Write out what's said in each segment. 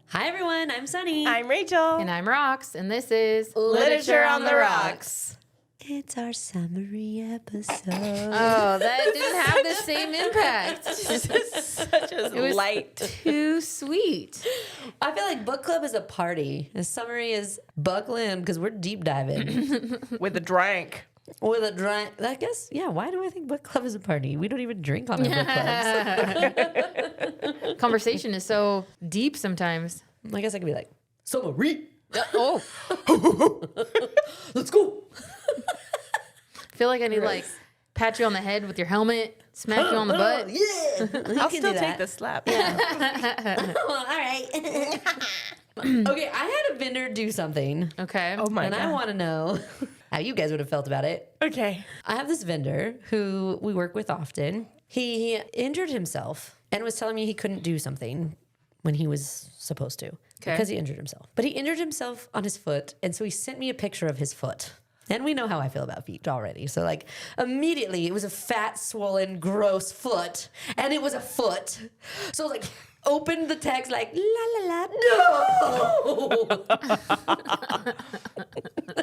Hi, everyone. I'm Sunny. I'm Rachel. And I'm Rox, and this is Literature on the Rocks. It's our summary episode. Oh, that didn't have the same impact. Such a It was light. too sweet. I feel like book club is a party. The summary is buckle in because we're deep diving With a drink. with a dry. I guess, yeah. Why do I think book club is a party? We don't even drink on our book clubs. Conversation is so deep sometimes. I guess I could be like, summary. Oh, Let's go. I feel like I need to like pat you on the head with your helmet, smack you on the butt. Yeah. I'll still take the slap. All right. Okay, I had a vendor do something. Okay. Oh my And God. I want to know how you guys would have felt about it. Okay. I have this vendor who we work with often. He injured himself and was telling me he couldn't do something when he was supposed to because he injured himself. But he injured himself on his foot, and so he sent me a picture of his foot. And we know how I feel about feet already. So like immediately it was a fat, swollen, gross foot, and it was a foot. So like opened the text like la la la no.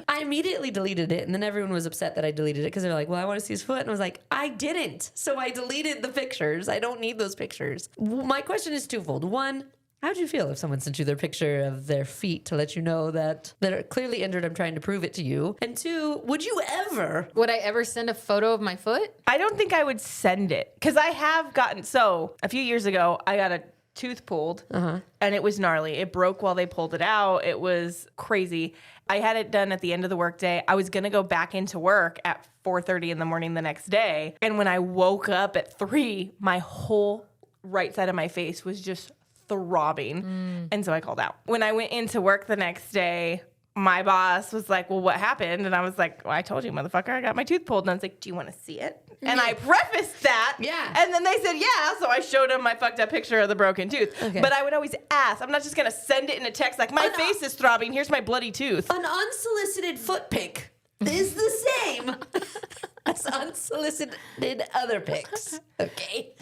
I immediately deleted it, and then everyone was upset that I deleted it because they're like, well, I want to see his foot. And I was like, I didn't. So I deleted the pictures. I don't need those pictures. My question is twofold. One, how'd you feel if someone sent you their picture of their feet to let you know that they're clearly injured? I'm trying to prove it to you. And two, would you ever? Would I ever send a photo of my foot? I don't think I would send it because I have gotten, so a few years ago, I got a tooth pulled and it was gnarly. It broke while they pulled it out. It was crazy. I had it done at the end of the workday. I was going to go back into work at 4:30 in the morning the next day. And when I woke up at 3, my whole right side of my face was just throbbing. And so I called out. When I went into work the next day, my boss was like, well, what happened? And I was like, well, I told you, motherfucker, I got my tooth pulled. And I was like, do you want to see it? And I prefaced that. Yeah. And then they said, yeah. So I showed them my fucked up picture of the broken tooth. Okay. But I would always ask. I'm not just going to send it in a text like, my face is throbbing. Here's my bloody tooth. An unsolicited foot pic is the same as unsolicited other pics. Okay.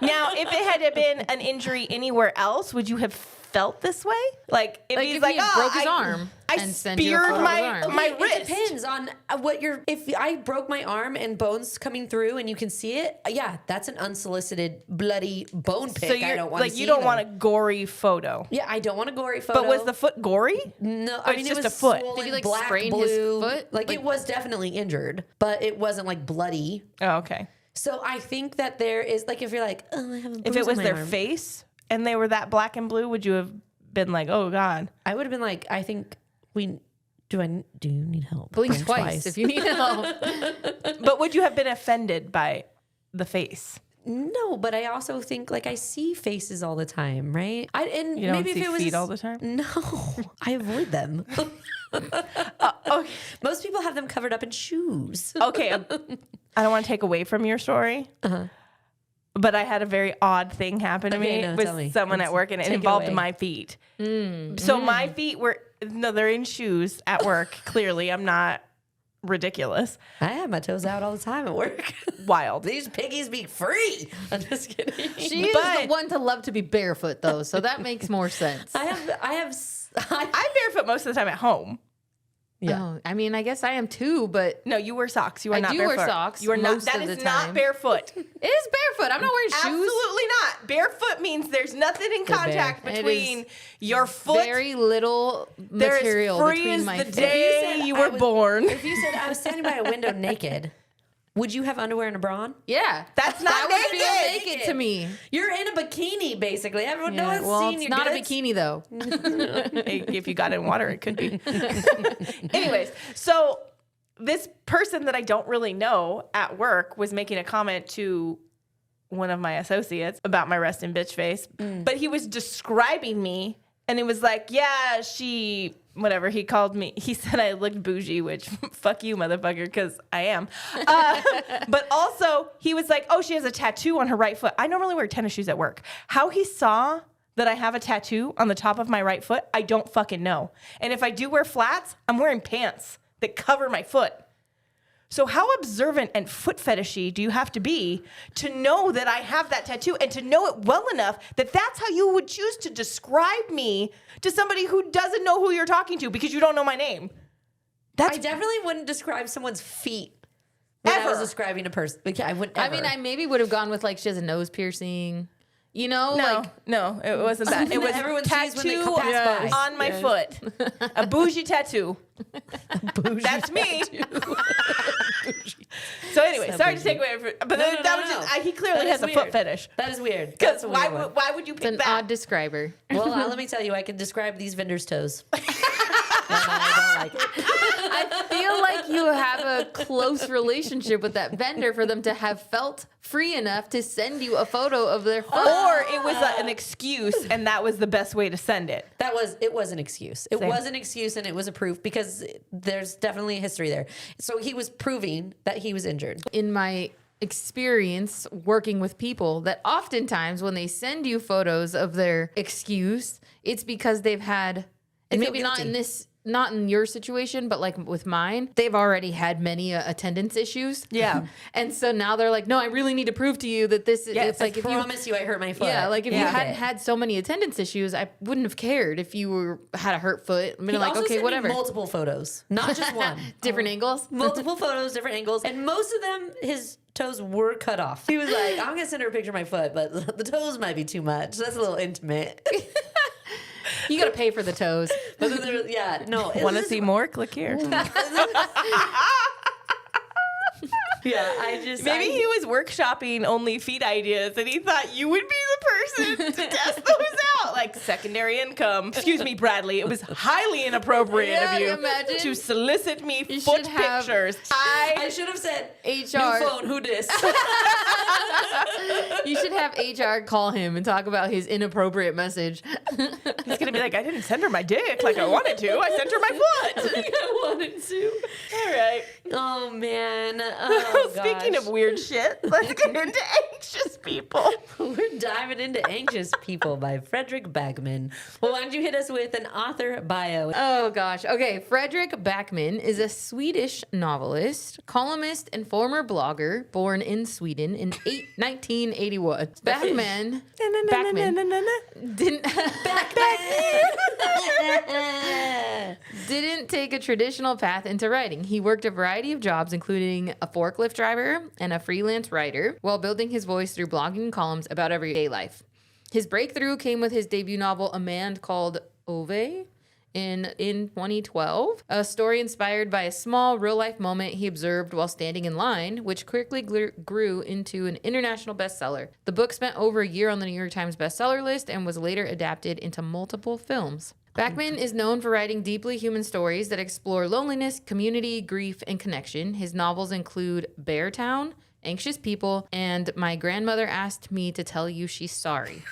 Now, if it had been an injury anywhere else, would you have felt this way? Like, if he's if like, he oh, broke his arm I and sent you a speared photo of his arm. my It wrist. depends on what you're. If I broke my arm and bones coming through and you can see it, yeah, that's an unsolicited bloody bone pic. So you're I don't want like, to see. you don't either. want a gory photo. Yeah, I don't want a gory photo. But was the foot gory? No, Or I mean it's it just was a foot? swollen, Did he, like, black, sprain his blue. foot? Like it was definitely injured, but it wasn't like bloody. Oh, okay. So I think that there is like if you're like, oh, I have a bruise If it was on my their arm. face and they were that black and blue, would you have been like, oh God? I would have been like, I think do you need help? Blink twice if you need help. But would you have been offended by the face? No, but I also think like I see faces all the time, right? And You don't maybe see if it was feet all the time? No, I avoid them. Okay. Most people have them covered up in shoes. Okay. I don't want to take away from your story. But I had a very odd thing happen to Okay, me no, with tell me. someone at work, and it take it involved away. my feet. So my feet were, no, they're in shoes at work. Clearly, I'm not ridiculous. I have my toes out all the time at work. Wild. These piggies be free. I'm just kidding. She is But- the one to love to be barefoot, though, so that makes more sense. I I'm barefoot most of the time at home. Yeah. Oh, I mean, I guess I am too, but No, you wear socks. You are I not do barefoot. wear socks You are not. most That of is the not time. barefoot. it is barefoot. I'm not wearing shoes. Absolutely not. Barefoot means there's nothing in They're contact bare. It between is your foot. Very little They're as material free between as my the feet. day said you I were was- born. If you said I was standing by a window naked, would you have underwear and a bra on? Yeah, That's not that would naked. feel naked to me. You're in a bikini, basically. Everyone, no one's well, seen it's your not a goods. bikini though. If you got in water, it could be. Anyways, so this person that I don't really know at work was making a comment to one of my associates about my resting bitch face, but he was describing me, and it was like, yeah, she, whatever, he called me, he said I looked bougie, which fuck you, motherfucker, because I am. But also, he was like, oh, she has a tattoo on her right foot. I normally wear tennis shoes at work. How he saw that I have a tattoo on the top of my right foot, I don't fucking know. And if I do wear flats, I'm wearing pants that cover my foot. So how observant and foot fetishy do you have to be to know that I have that tattoo and to know it well enough that that's how you would choose to describe me to somebody who doesn't know who you're talking to because you don't know my name? I definitely wouldn't describe someone's feet when I was describing a person. I wouldn't ever. I mean, I maybe would have gone with like she has a nose piercing. You know, No, it wasn't that. It was Everyone sees when they tattoo pass by. on my foot. A bougie tattoo. That's me. So anyway, sorry to take away from, but that was just, he clearly has a foot fetish. That is weird. Because why would you pick It's an that? odd describer. Well, let me tell you, I can describe these vendors' toes. And I don't like it. I feel like you have a close relationship with that vendor for them to have felt free enough to send you a photo of their foot. Or it was an excuse, and that was the best way to send it. It was an excuse. It was an excuse, and it was a proof because there's definitely a history there. So he was proving that he was injured. In my experience working with people, that oftentimes when they send you photos of their excuse, it's because they've had, and They feel maybe guilty. not in your situation, but like with mine, they've already had many attendance issues. Yeah. And so now they're like, no, I really need to prove to you that this is, Yeah, it's like, if you promise you I hurt my foot. yeah, like if you Yeah. hadn't had so many attendance issues, I wouldn't have cared if you had a hurt foot. I mean, He like, also okay, sent me whatever. multiple photos, not just one. Different angles. Multiple photos, different angles, and most of them, his toes were cut off. He was like, "I'm gonna send her a picture of my foot, but the toes might be too much. That's a little intimate." You got to pay for the toes. But then there, yeah, no. Want to see more? Click here. Yeah, Maybe he was workshopping only feet ideas and he thought you would be the person to test those out. Like secondary income. Excuse me, Bradley. It was highly inappropriate Yeah, of you imagine. to solicit me You foot should have- pictures. I should have said HR. New phone, who dis? You should have HR call him and talk about his inappropriate message. He's going to be like, I didn't send her my dick like I wanted to. I sent her my foot. I wanted to. All right. Oh man. Oh, Speaking gosh. of weird shit, let's get into anxious people. We're diving into Anxious People by Fredrik Backman. Well, why don't you hit us with an author bio? Oh gosh. Okay, Fredrik Backman is a Swedish novelist, columnist, and former blogger born in Sweden in 1981. Backman didn't take a traditional path into writing. He worked a variety of jobs, including a forklift driver and a freelance writer, while building his voice through blogging and columns about everyday life. His breakthrough came with his debut novel, A Man Called Ove, in 2012, a story inspired by a small real-life moment he observed while standing in line, which quickly grew into an international bestseller. The book spent over a year on the New York Times bestseller list and was later adapted into multiple films. Backman is known for writing deeply human stories that explore loneliness, community, grief, and connection. His novels include Beartown, Anxious People, and My Grandmother Asked Me to Tell You She's Sorry.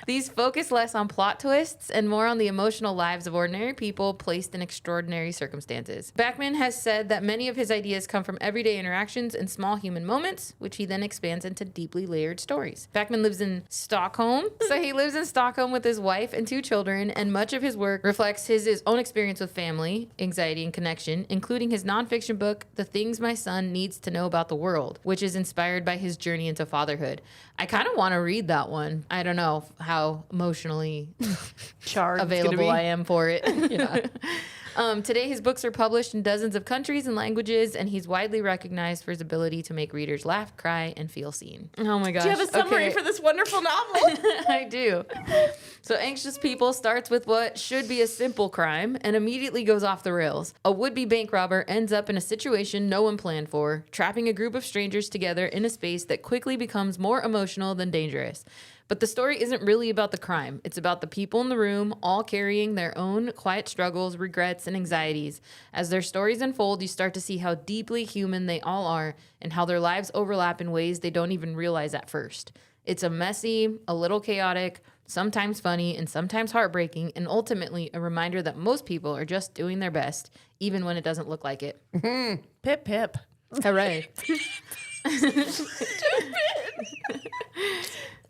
These focus less on plot twists and more on the emotional lives of ordinary people placed in extraordinary circumstances. Backman has said that many of his ideas come from everyday interactions and small human moments, which he then expands into deeply layered stories. Backman lives in Stockholm. So he lives in Stockholm with his wife and 2 children, and much of his work reflects his own experience with family, anxiety, and connection, including his nonfiction book, The Things My Son Needs to Know About the World, which is inspired by his journey into fatherhood. I kind of want to read that one. I don't know how emotionally Charged available I am for it. Today, his books are published in dozens of countries and languages, and he's widely recognized for his ability to make readers laugh, cry, and feel seen. Oh my gosh. Do you have a summary Okay. for this wonderful novel? I do. So Anxious People starts with what should be a simple crime and immediately goes off the rails. A would-be bank robber ends up in a situation no one planned for, trapping a group of strangers together in a space that quickly becomes more emotional than dangerous. But the story isn't really about the crime. It's about the people in the room, all carrying their own quiet struggles, regrets, and anxieties. As their stories unfold, you start to see how deeply human they all are and how their lives overlap in ways they don't even realize at first. It's a messy, a little chaotic, sometimes funny, and sometimes heartbreaking, and ultimately a reminder that most people are just doing their best, even when it doesn't look like it. Pip, pip. All right.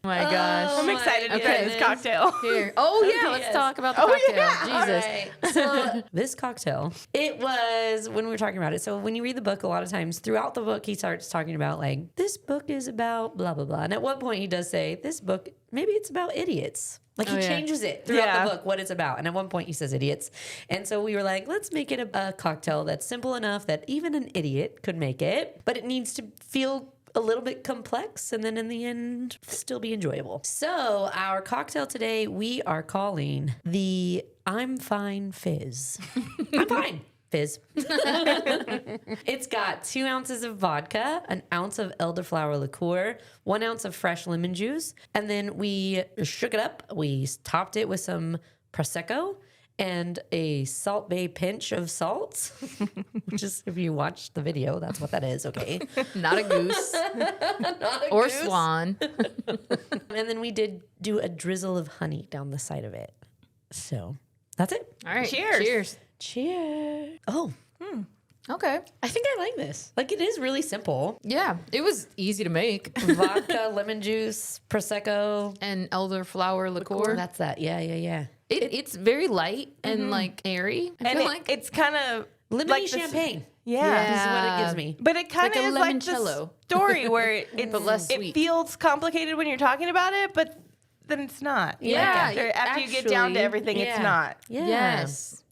Oh my gosh. I'm excited to try this cocktail. Here. Oh, yeah. Let's talk about the cocktail. yeah. Jesus. Right. So this cocktail, it was when we were talking about it. So when you read the book, a lot of times throughout the book, he starts talking about like, this book is about blah, blah, blah. And at one point he does say, this book, maybe it's about idiots. Like he changes it throughout the book, what it's about. And at one point he says idiots. And so we were like, let's make it a cocktail that's simple enough that even an idiot could make it, but it needs to feel a little bit complex and then in the end still be enjoyable. So our cocktail today, we are calling the I'm Fine Fizz. I'm Fine Fizz. It's got 2 ounces of vodka, 1 ounce of elderflower liqueur, 1 ounce of fresh lemon juice, and then we shook it up. We topped it with some Prosecco and a Salt Bay pinch of salt, which is, if you watch the video, that's what that is, okay? Not a goose. Not a Or goose. swan. And then we did do a drizzle of honey down the side of it. So that's it. All right. Cheers. Cheers. Cheers. Oh, Okay. I think I like this. Like, it is really simple. Yeah. It was easy to make. Vodka, lemon juice, Prosecco. And elderflower liqueur. That's that. Yeah. It's very light and like airy. I And feel like it's kind of Lemony like champagne. Yeah. This is what it gives me. But it kind Like of a is like limoncello. the story where it's, But less it sweet. feels complicated when you're talking about it, but then it's not. Yeah, After you get down to actually, everything, it's not. Yeah. Yes.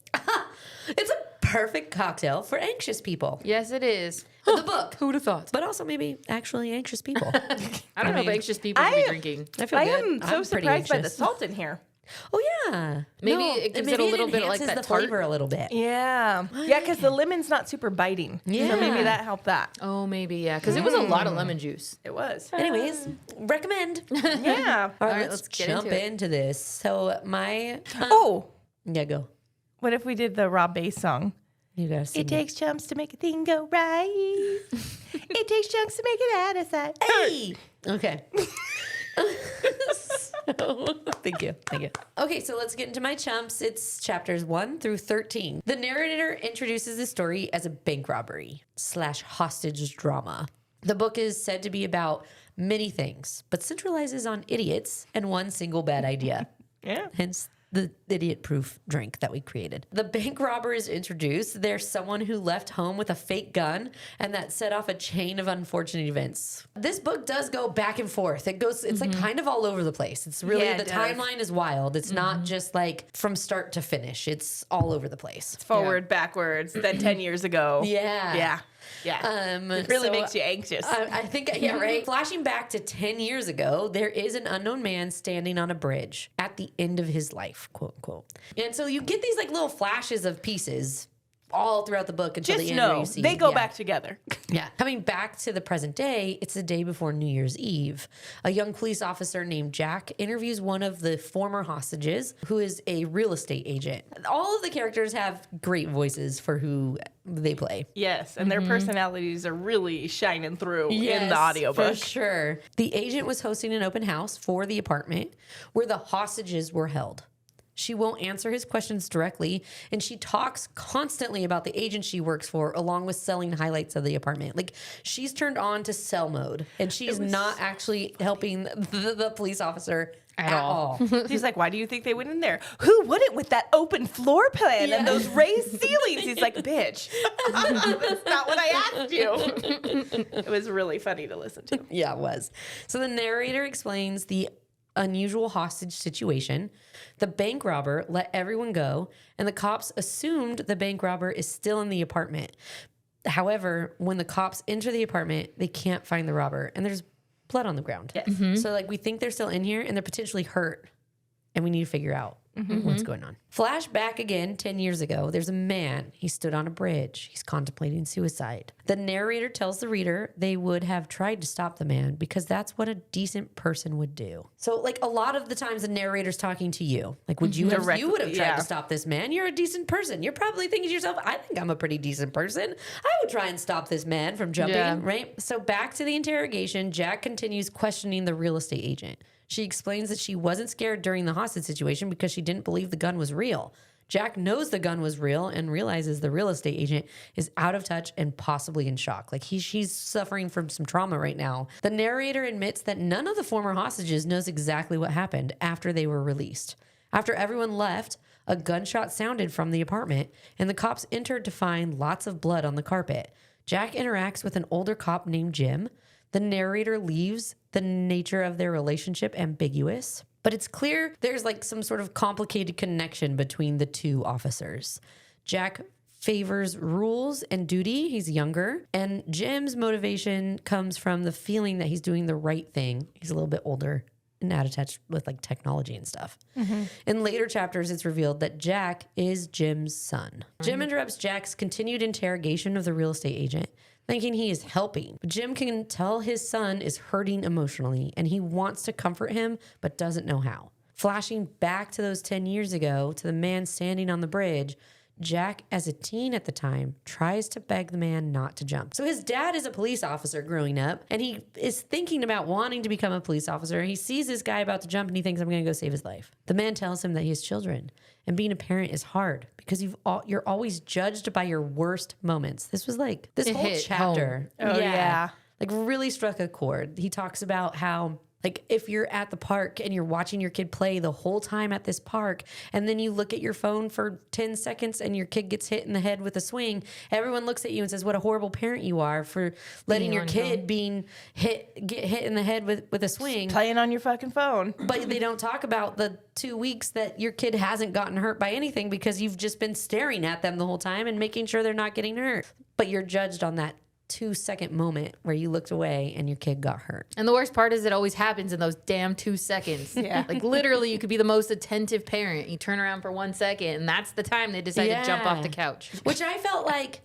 It's a perfect cocktail for anxious people. Yes, it is. The book. Who would have thought? But also maybe actually anxious people. I don't know if anxious people should be drinking. I feel I good. am so I'm pretty surprised by the anxious. salt in here. Oh, yeah. Maybe it gives it a little bit like enhances that the tart. flavor a little bit. Yeah. Yeah, because the lemon's not super biting. Yeah. So maybe that helped that. Oh, maybe, yeah. Because it was a lot of lemon juice. It was. Anyways, recommend. Yeah. All right, right, let's let's get jump into it. into this. So my... Oh, yeah, go. what if we did the Rob Bass song? You guys sing It takes chumps to make a thing go right. It takes chunks to make it out of sight. Hey! Okay. Thank you. Okay, so let's get into my chumps. It's chapters 1 through 13. The narrator introduces the story as a bank robbery / hostage drama. The book is said to be about many things, but centralizes on idiots and one single bad idea. Yeah. Hence the idiot-proof drink that we created. The bank robber is introduced. There's someone who left home with a fake gun, and that set off a chain of unfortunate events. This book does go back and forth. It's like kind of all over the place. It's really, Yeah, the it does. timeline is wild. It's not just like from start to finish. It's all over the place. Forward, backwards, then 10 years ago. Yeah. Yeah. Yeah. It really so makes you anxious. I think, yeah, right. Flashing back to 10 years ago, there is an unknown man standing on a bridge at the end of his life, quote unquote. And so you get these like little flashes of pieces all throughout the book until Just the end where know you see they go yeah. back together. Yeah. Coming back to the present day, it's the day before New Year's Eve. A young police officer named Jack interviews one of the former hostages, who is a real estate agent. All of the characters have great voices for who they play. Yes, and their personalities are really shining through in Yes, the audiobook. for sure. The agent was hosting an open house for the apartment where the hostages were held. She won't answer his questions directly, and she talks constantly about the agent she works for, along with selling highlights of the apartment. Like, she's turned on to sell mode, and she's not actually helping the police officer at all. He's like, why do you think they went in there? Who wouldn't with that open floor plan and those raised ceilings? He's like, bitch, that's not what I asked you. It was really funny to listen to. Yeah, it was. So the narrator explains the unusual hostage situation. The bank robber let everyone go, and the cops assumed the bank robber is still in the apartment. However, when the cops enter the apartment, they can't find the robber, and there's blood on the ground. Yes. So, like, we think they're still in here, and they're potentially hurt, and we need to figure out what's going on. Flashback again, 10 years ago, there's a man. He stood on a bridge. He's contemplating suicide. The narrator tells the reader they would have tried to stop the man because that's what a decent person would do. So, like, a lot of the times the narrator's talking to you. Like, would you have, Directly, you would have tried yeah. to stop this man. You're a decent person. You're probably thinking to yourself, I think I'm a pretty decent person. I would try and stop this man from jumping, Yeah. right? So back to the interrogation, Jack continues questioning the real estate agent. She explains that she wasn't scared during the hostage situation because she didn't believe the gun was real. Jack knows the gun was real and realizes the real estate agent is out of touch and possibly in shock. Like she's suffering from some trauma right now. The narrator admits that none of the former hostages knows exactly what happened after they were released. After everyone left, a gunshot sounded from the apartment and the cops entered to find lots of blood on the carpet. Jack interacts with an older cop named Jim. The narrator leaves the nature of their relationship ambiguous, but it's clear there's like some sort of complicated connection between the two officers. Jack favors rules and duty. He's younger. And Jim's motivation comes from the feeling that he's doing the right thing. He's a little bit older and out of touch with like technology and stuff. In later chapters, it's revealed that Jack is Jim's son. Jim interrupts Jack's continued interrogation of the real estate agent, thinking he is helping. But Jim can tell his son is hurting emotionally and he wants to comfort him, but doesn't know how. Flashing back to those 10 years ago to the man standing on the bridge, Jack, as a teen at the time, tries to beg the man not to jump. So his dad is a police officer growing up, and he is thinking about wanting to become a police officer. He sees this guy about to jump, and he thinks, I'm going to go save his life. The man tells him that he has children, and being a parent is hard because you're always judged by your worst moments. This was like, this whole chapter. Home. Oh, yeah. Like really struck a chord. He talks about how, like, if you're at the park and you're watching your kid play the whole time at this park, and then you look at your phone for 10 seconds and your kid gets hit in the head with a swing, everyone looks at you and says, what a horrible parent you are for letting your kid get hit in the head with a swing. Playing on your fucking phone. But they don't talk about the 2 weeks that your kid hasn't gotten hurt by anything because you've just been staring at them the whole time and making sure they're not getting hurt. But you're judged on that 2-second moment where you looked away and your kid got hurt. And the worst part is it always happens in those damn 2 seconds. Yeah. Like literally you could be the most attentive parent. You turn around for 1 second and that's the time they decide to jump off the couch. Which I felt like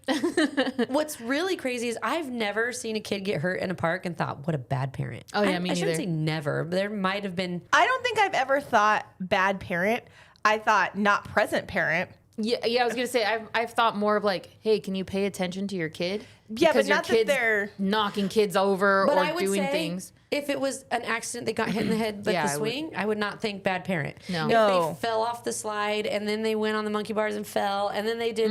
what's really crazy is I've never seen a kid get hurt in a park and thought, what a bad parent. Oh yeah, I me neither. shouldn't say never, but there might have been. I don't think I've ever thought bad parent. I thought not present parent. Yeah, I was gonna say I've thought more of like, hey, can you pay attention to your kid? Yeah, Because but not that they're knocking kids over But or I would doing say things. if it was an accident they got hit in the head with the swing, I would not think bad parent. No. If they fell off the slide and then they went on the monkey bars and fell and then they did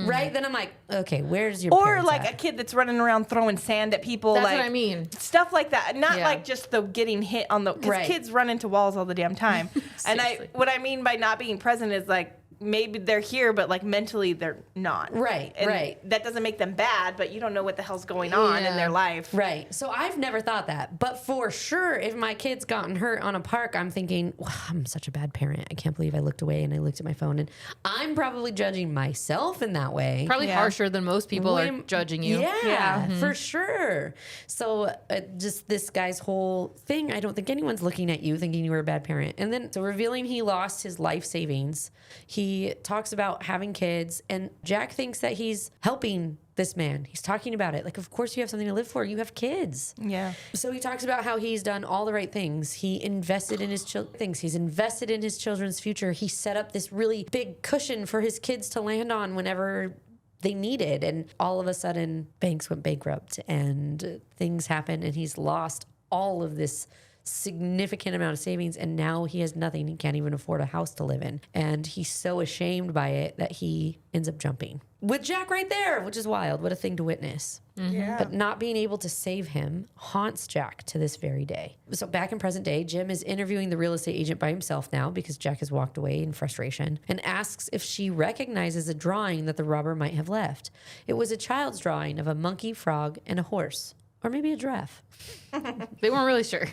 right, then I'm like, okay, where's your or parents like at? a kid that's running around throwing sand at people. That's like, what I mean. Stuff like that. Not Yeah. like just the getting hit on the, because Right. kids run into walls all the damn time. And Seriously. what I mean by not being present is like, maybe they're here, but like mentally they're not. Right, And right. that doesn't make them bad, but you don't know what the hell's going on in Yeah. their life. Right. So I've never thought that. But for sure, if my kid's gotten hurt on a park, I'm thinking, wow, I'm such a bad parent. I can't believe I looked away and I looked at my phone. And I'm probably judging myself in that way. Probably Yeah. harsher than most people are judging you. Yeah, for sure. So just this guy's whole thing, I don't think anyone's looking at you thinking you were a bad parent. And then, so revealing he lost his life savings, he talks about having kids, and Jack thinks that he's helping this man. He's talking about it. Like, of course you have something to live for. You have kids. Yeah. So he talks about how he's done all the right things. He invested in his things. He's invested in his children's future. He set up this really big cushion for his kids to land on whenever they needed. And all of a sudden, banks went bankrupt and things happened, and he's lost all of this significant amount of savings, and now he has nothing. He can't even afford a house to live in, and he's so ashamed by it that he ends up jumping with Jack right there, which is wild. What a thing to witness. Yeah. But not being able to save him haunts Jack to this very day. So back in present day, Jim is interviewing the real estate agent by himself now because Jack has walked away in frustration, and asks if she recognizes a drawing that the robber might have left. It was a child's drawing of a monkey, frog, and a horse. Or maybe a giraffe. They weren't really sure.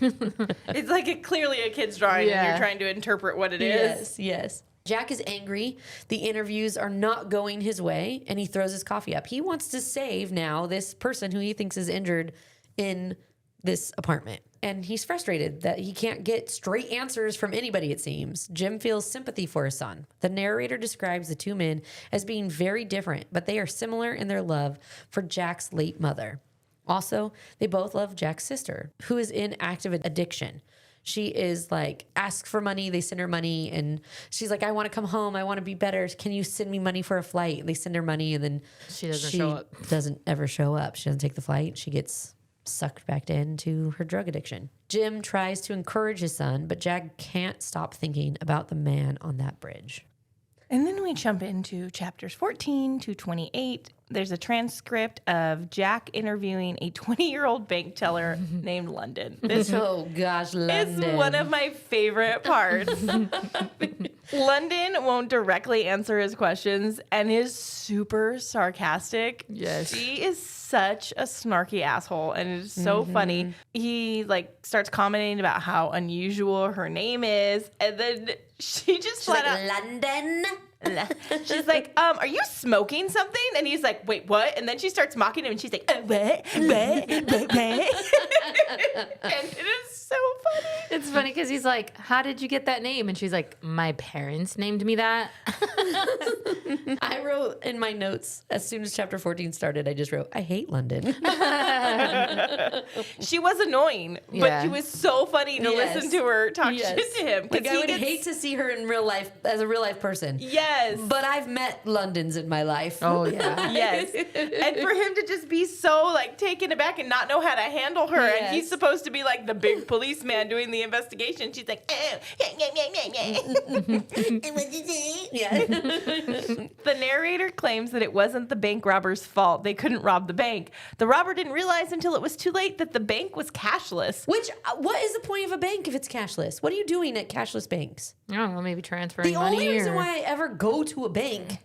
It's like clearly a kid's drawing and Yeah. you're trying to interpret what it is. Yes. Jack is angry. The interviews are not going his way, and he throws his coffee up. He wants to save now this person who he thinks is injured in this apartment. And he's frustrated that he can't get straight answers from anybody, it seems. Jim feels sympathy for his son. The narrator describes the two men as being very different, but they are similar in their love for Jack's late mother. Also, they both love Jack's sister, who is in active addiction. She is like, asks for money, they send her money, and she's like, I want to come home, I want to be better. Can you send me money for a flight? And they send her money, and then She doesn't show up. Doesn't ever show up. She doesn't take the flight. She gets sucked back into her drug addiction. Jim tries to encourage his son, but Jack can't stop thinking about the man on that bridge. And then we jump into chapters 14 to 28. There's a transcript of Jack interviewing a 20-year-old bank teller named London. This Oh gosh, London. is one of my favorite parts. London won't directly answer his questions and is super sarcastic. Yes. She is such a snarky asshole and it is so funny. He starts commenting about how unusual her name is, and then she just flat out London. She's like, are you smoking something? And he's like, wait, what? And then she starts mocking him and she's like, what? And it is so funny. It's funny because he's like, how did you get that name? And she's like, my parents named me that. I wrote in my notes, as soon as chapter 14 started, I just wrote, I hate London. She was annoying, but Yeah. she was so funny to Yes. listen to her talk Yes. shit to him. Like, I would hate to see her in real life, as a real life person. Yes. But I've met Londons in my life. Oh, yeah. Yes. And for him to just be so taken aback and not know how to handle her. Yes. And he's supposed to be like the big policeman doing the investigation. She's like, Yeah. The narrator claims that it wasn't the bank robber's fault. They couldn't rob the bank. The robber didn't realize until it was too late that the bank was cashless. Which, what is the point of a bank if it's cashless? What are you doing at cashless banks? I don't know, maybe transferring The money only reason or why I ever go to a bank,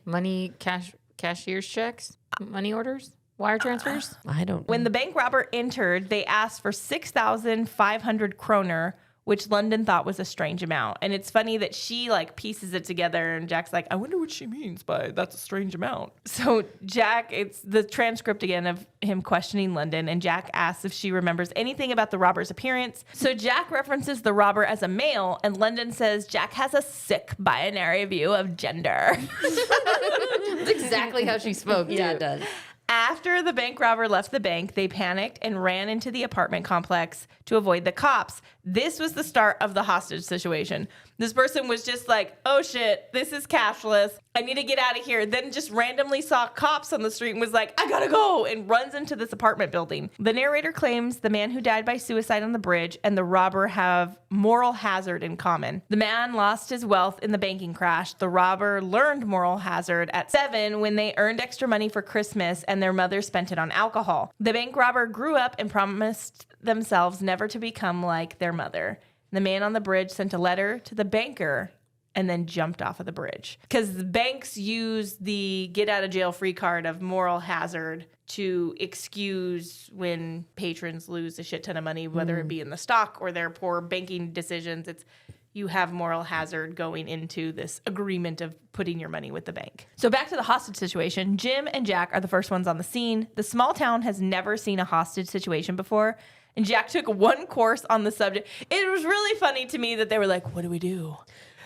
cashier's checks, money orders, wire transfers. I don't. When the bank robber entered, they asked for 6,500 kroner, which London thought was a strange amount. And it's funny that she pieces it together and Jack's like, I wonder what she means by that's a strange amount. So Jack, it's the transcript again of him questioning London, and Jack asks if she remembers anything about the robber's appearance. So Jack references the robber as a male, and London says Jack has a sick binary view of gender. That's exactly how she spoke. Yeah, too. it does. After the bank robber left the bank, they panicked and ran into the apartment complex to avoid the cops. This was the start of the hostage situation. This person was just like, oh shit, this is cashless. I need to get out of here. Then just randomly saw cops on the street and was like, I gotta go, and runs into this apartment building. The narrator claims the man who died by suicide on the bridge and the robber have moral hazard in common. The man lost his wealth in the banking crash. The robber learned moral hazard at 7 when they earned extra money for Christmas and their mother spent it on alcohol. The bank robber grew up and promised themselves never to become like their mother. The man on the bridge sent a letter to the banker and then jumped off of the bridge. Because the banks use the get out of jail free card of moral hazard to excuse when patrons lose a shit ton of money, whether it be in the stock or their poor banking decisions. It's you have moral hazard going into this agreement of putting your money with the bank. So back to the hostage situation. Jim and Jack are the first ones on the scene. The small town has never seen a hostage situation before, and Jack took one course on the subject. It was really funny to me that they were like, what do we do?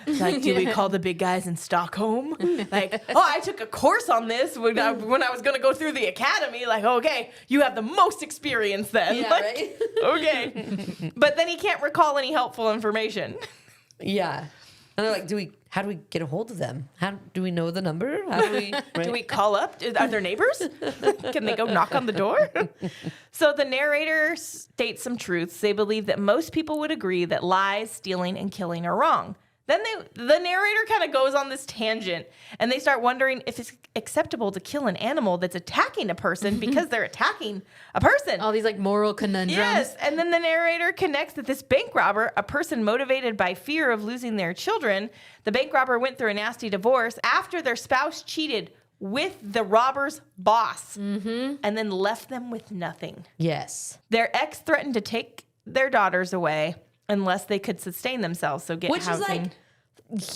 Like, do we call the big guys in Stockholm? Like, oh, I took a course on this when I was going to go through the academy. Like, okay, you have the most experience then. Yeah, Like, right? Okay. But then he can't recall any helpful information. Yeah. And they're like, how do we get a hold of them? How do we know the number? How do we, Do we call up? Are there neighbors? Can they go knock on the door? So the narrator states some truths. They believe that most people would agree that lies, stealing, and killing are wrong. Then the narrator kind of goes on this tangent, and they start wondering if it's acceptable to kill an animal that's attacking a person because they're attacking a person. All these moral conundrums. Yes, and then the narrator connects that this bank robber, a person motivated by fear of losing their children, the bank robber went through a nasty divorce after their spouse cheated with the robber's boss and then left them with nothing. Yes. Their ex threatened to take their daughters away unless they could sustain themselves, so get Which housing. is like,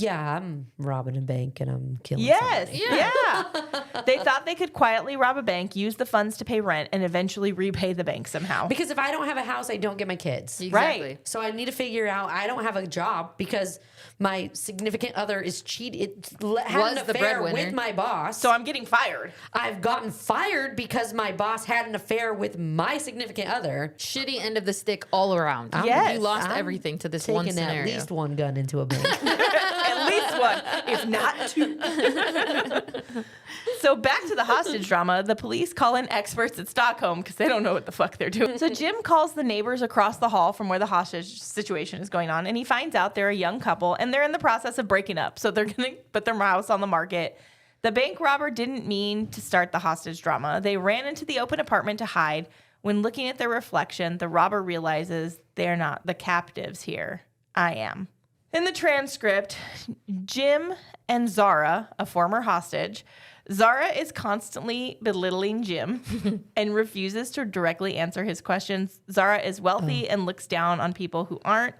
yeah, I'm robbing a bank and I'm killing Yes, somebody. yeah. They thought they could quietly rob a bank, use the funds to pay rent, and eventually repay the bank somehow. Because if I don't have a house, I don't get my kids. Exactly. Right. So I need to figure out, I don't have a job because my significant other is cheated, had an Was the affair breadwinner. with my boss. So I'm getting fired. I've gotten fired because my boss had an affair with my significant other. Shitty end of the stick all around. Yes. You lost I'm everything to this one Taking at scenario. least one gun into a bank. At least one, if not two. So back to the hostage drama, the police call in experts at Stockholm because they don't know what the fuck they're doing. So Jim calls the neighbors across the hall from where the hostage situation is going on, and he finds out they're a young couple, and they're in the process of breaking up. So they're going to put their house on the market. The bank robber didn't mean to start the hostage drama. They ran into the open apartment to hide. When looking at their reflection, the robber realizes they're not the captives here. I am. In the transcript, Jim and Zara, a former hostage, Zara is constantly belittling Jim and refuses to directly answer his questions. Zara is wealthy and looks down on people who aren't.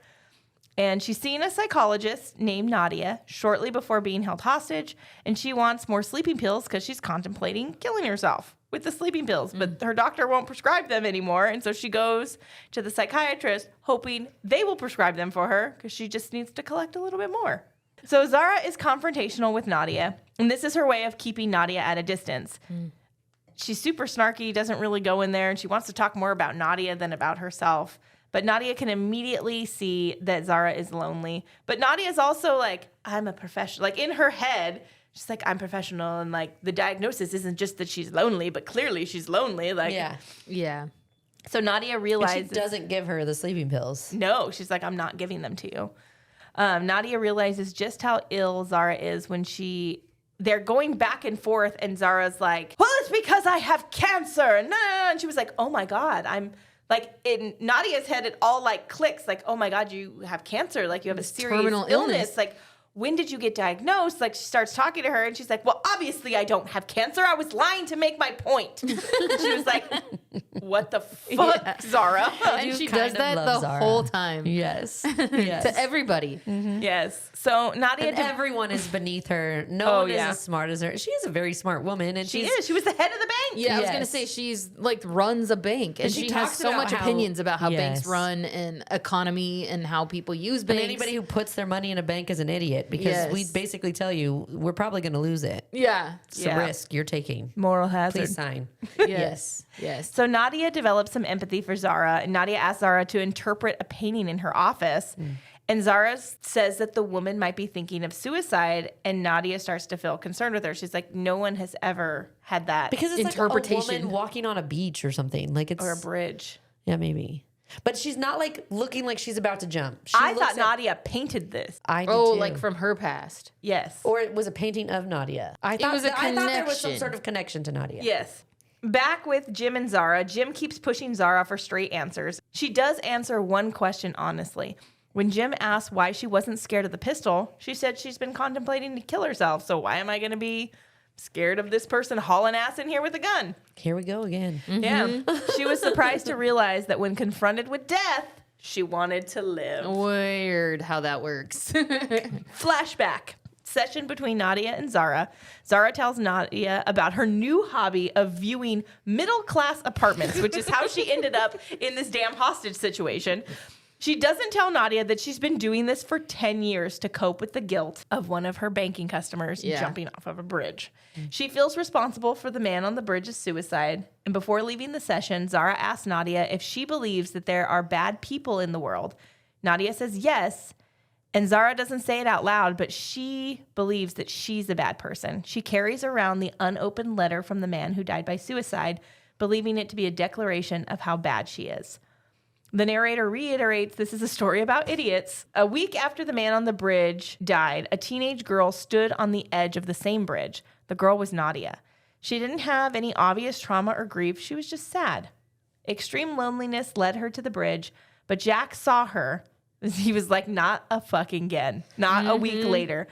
And she's seen a psychologist named Nadia shortly before being held hostage, and she wants more sleeping pills because she's contemplating killing herself with the sleeping pills, but her doctor won't prescribe them anymore, and so she goes to the psychiatrist hoping they will prescribe them for her because she just needs to collect a little bit more. So Zara is confrontational with Nadia, and this is her way of keeping Nadia at a distance. She's super snarky, doesn't really go in there, and she wants to talk more about Nadia than about herself. But Nadia can immediately see that Zara is lonely. But Nadia is also like, I'm a professional. Like in her head, she's like, I'm professional. And like the diagnosis isn't just that she's lonely, but clearly she's lonely. Like, yeah. So Nadia realizes. And she doesn't give her the sleeping pills. No, she's like, I'm not giving them to you. Nadia realizes just how ill Zara is when they're going back and forth. And Zara's like, well, it's because I have cancer. No. And she was like, oh my God, I'm. Like in Nadia's head, it all like clicks. Like, oh my God, you have cancer. Like you have a serious terminal illness. Like, when did you get diagnosed? Like she starts talking to her and she's like, well, obviously I don't have cancer. I was lying to make my point. And she was like, what the fuck, Zara? And she does that the whole time. Yes. To everybody. Yes. So Nadia. And everyone is beneath her. No one is as smart as her. She is a very smart woman. And she is. She was the head of the bank. Yeah, I was going to say she's like runs a bank. And she has so much opinions about how banks run and economy and how people use banks. And anybody who puts their money in a bank is an idiot because we basically tell you we're probably going to lose it. Yeah. It's a risk you're taking. Moral hazard. Please sign. Yes. So Nadia develops some empathy for Zara, and Nadia asks Zara to interpret a painting in her office. And Zara says that the woman might be thinking of suicide, and Nadia starts to feel concerned with her. She's like, no one has ever had that because it's interpretation. Like a woman walking on a beach or something. Like it's or a bridge. Yeah, maybe. But she's not like looking like she's about to jump. I thought Nadia painted this. I did too. Like from her past. Yes. Or it was a painting of Nadia. I thought there was some sort of connection to Nadia. Yes. Back with Jim and Zara, Jim keeps pushing Zara for straight answers. She does answer one question honestly. When Jim asked why she wasn't scared of the pistol, she said she's been contemplating to kill herself. So why am I going to be scared of this person hauling ass in here with a gun? Here we go again. Yeah. She was surprised to realize that when confronted with death, she wanted to live. Weird how that works. Flashback. Session between Nadia and Zara. Zara tells Nadia about her new hobby of viewing middle-class apartments, which is how she ended up in this damn hostage situation. She doesn't tell Nadia that she's been doing this for 10 years to cope with the guilt of one of her banking customers jumping off of a bridge. She feels responsible for the man on the bridge's suicide. And before leaving the session, Zara asks Nadia if she believes that there are bad people in the world. Nadia says yes. And Zara doesn't say it out loud, but she believes that she's a bad person. She carries around the unopened letter from the man who died by suicide, believing it to be a declaration of how bad she is. The narrator reiterates this is a story about idiots. A week after the man on the bridge died, a teenage girl stood on the edge of the same bridge. The girl was Nadia. She didn't have any obvious trauma or grief. She was just sad. Extreme loneliness led her to the bridge, but Jack saw her. He was like, not a fucking again. Not a week later.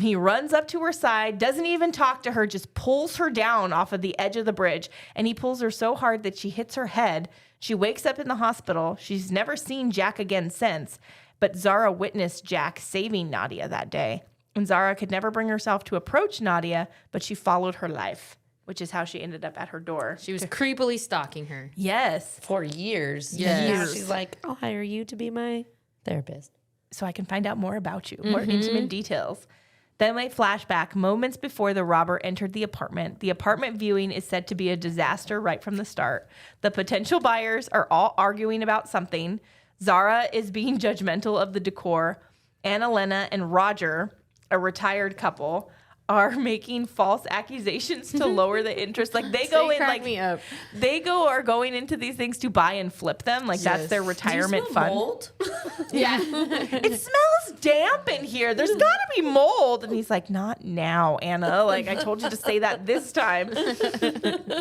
He runs up to her side, doesn't even talk to her, just pulls her down off of the edge of the bridge. And he pulls her so hard that she hits her head. She wakes up in the hospital. She's never seen Jack again since. But Zara witnessed Jack saving Nadia that day. And Zara could never bring herself to approach Nadia, but she followed her life, which is how she ended up at her door. She was creepily stalking her. Yes. For years. Yes. Now she's like, I'll hire you to be my therapist. So I can find out more about you, more intimate details. Then we flashback moments before the robber entered the apartment. The apartment viewing is said to be a disaster right from the start. The potential buyers are all arguing about something. Zara is being judgmental of the decor. Annalena and Roger, a retired couple, are making false accusations to lower the interest. Like they go in, like me up. they are going into these things to buy and flip them. Like that's their retirement fund. Mold? Yeah. It smells damp in here. There's got to be mold. And he's like, not now, Anna. Like I told you to say that this time.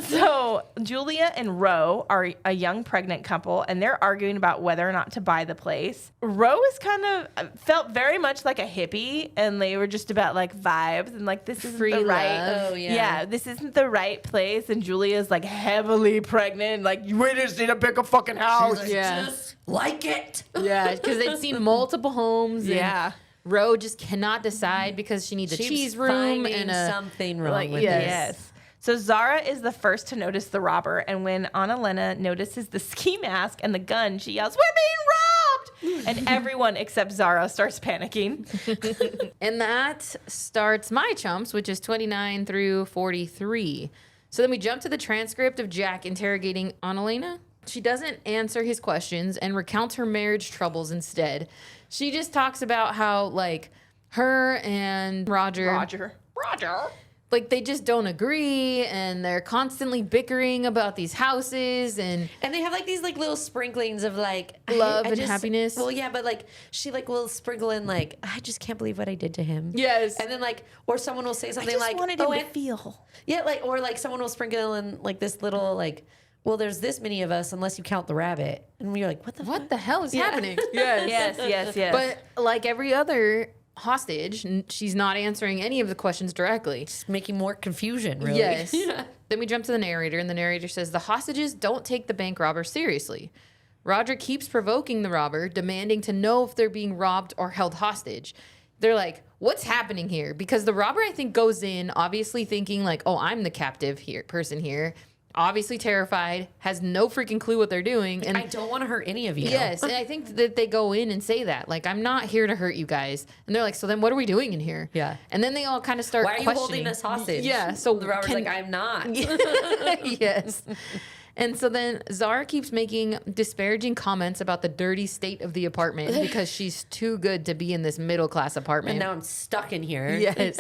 So Julia and Ro are a young pregnant couple, and they're arguing about whether or not to buy the place. Ro is kind of felt very much like a hippie, and they were just about like vibes and like this isn't Free the right. love. Oh, yeah. Yeah, this isn't the right place. And Julia's like heavily pregnant. Like we just need to pick a fucking house. She's like, Yeah. just like it. Yeah, because they'd seen multiple homes. Yeah. And Ro just cannot decide because she needs a She's cheese room finding and a something wrong like, with yes. this. Yes. So Zara is the first to notice the robber, and when Annalena notices the ski mask and the gun, she yells, "We're being robbed!" And everyone except Zara starts panicking. And that starts my chumps, which is 29 through 43. So then we jump to the transcript of Jack interrogating Annalena. She doesn't answer his questions and recounts her marriage troubles instead. She just talks about how, like, her and Roger, like, they just don't agree, and they're constantly bickering about these houses, and they have like these like little sprinklings of like Love and happiness. Well, yeah, but like she like will sprinkle in like I just can't believe what I did to him. Yes. And then like or someone will say something like wanted him oh to and feel. yeah like or like someone will sprinkle in like this little like well there's this many of us unless you count the rabbit and we're like what the hell is happening? Yes. Yes. But like every other hostage, she's not answering any of the questions directly. Just making more confusion really. Yes. Then we jump to the narrator, and the narrator says the hostages don't take the bank robber seriously. Roger keeps provoking the robber, demanding to know if they're being robbed or held hostage. They're like, what's happening here? Because the robber, I think, goes in obviously thinking like, oh, I'm the captive person here. Obviously terrified, has no freaking clue what they're doing. And I don't want to hurt any of you. yes, and I think that they go in and say that, like, I'm not here to hurt you guys. And they're like, so then what are we doing in here? Yeah. And then they all kind of start Why are you questioning. holding us hostage? Yeah, so the robber's like I'm not. Yes. And so then Zara keeps making disparaging comments about the dirty state of the apartment because she's too good to be in this middle-class apartment. And now I'm stuck in here. Yes.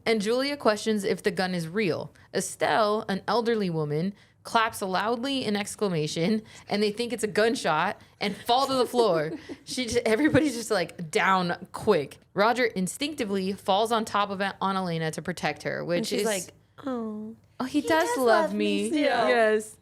And Julia questions if the gun is real. Estelle, an elderly woman, claps loudly in exclamation, and they think it's a gunshot and fall to the floor. Everybody's just like down quick. Roger instinctively falls on top of Annalena to protect her, which And she's is like, oh, he does love me. still. Yes.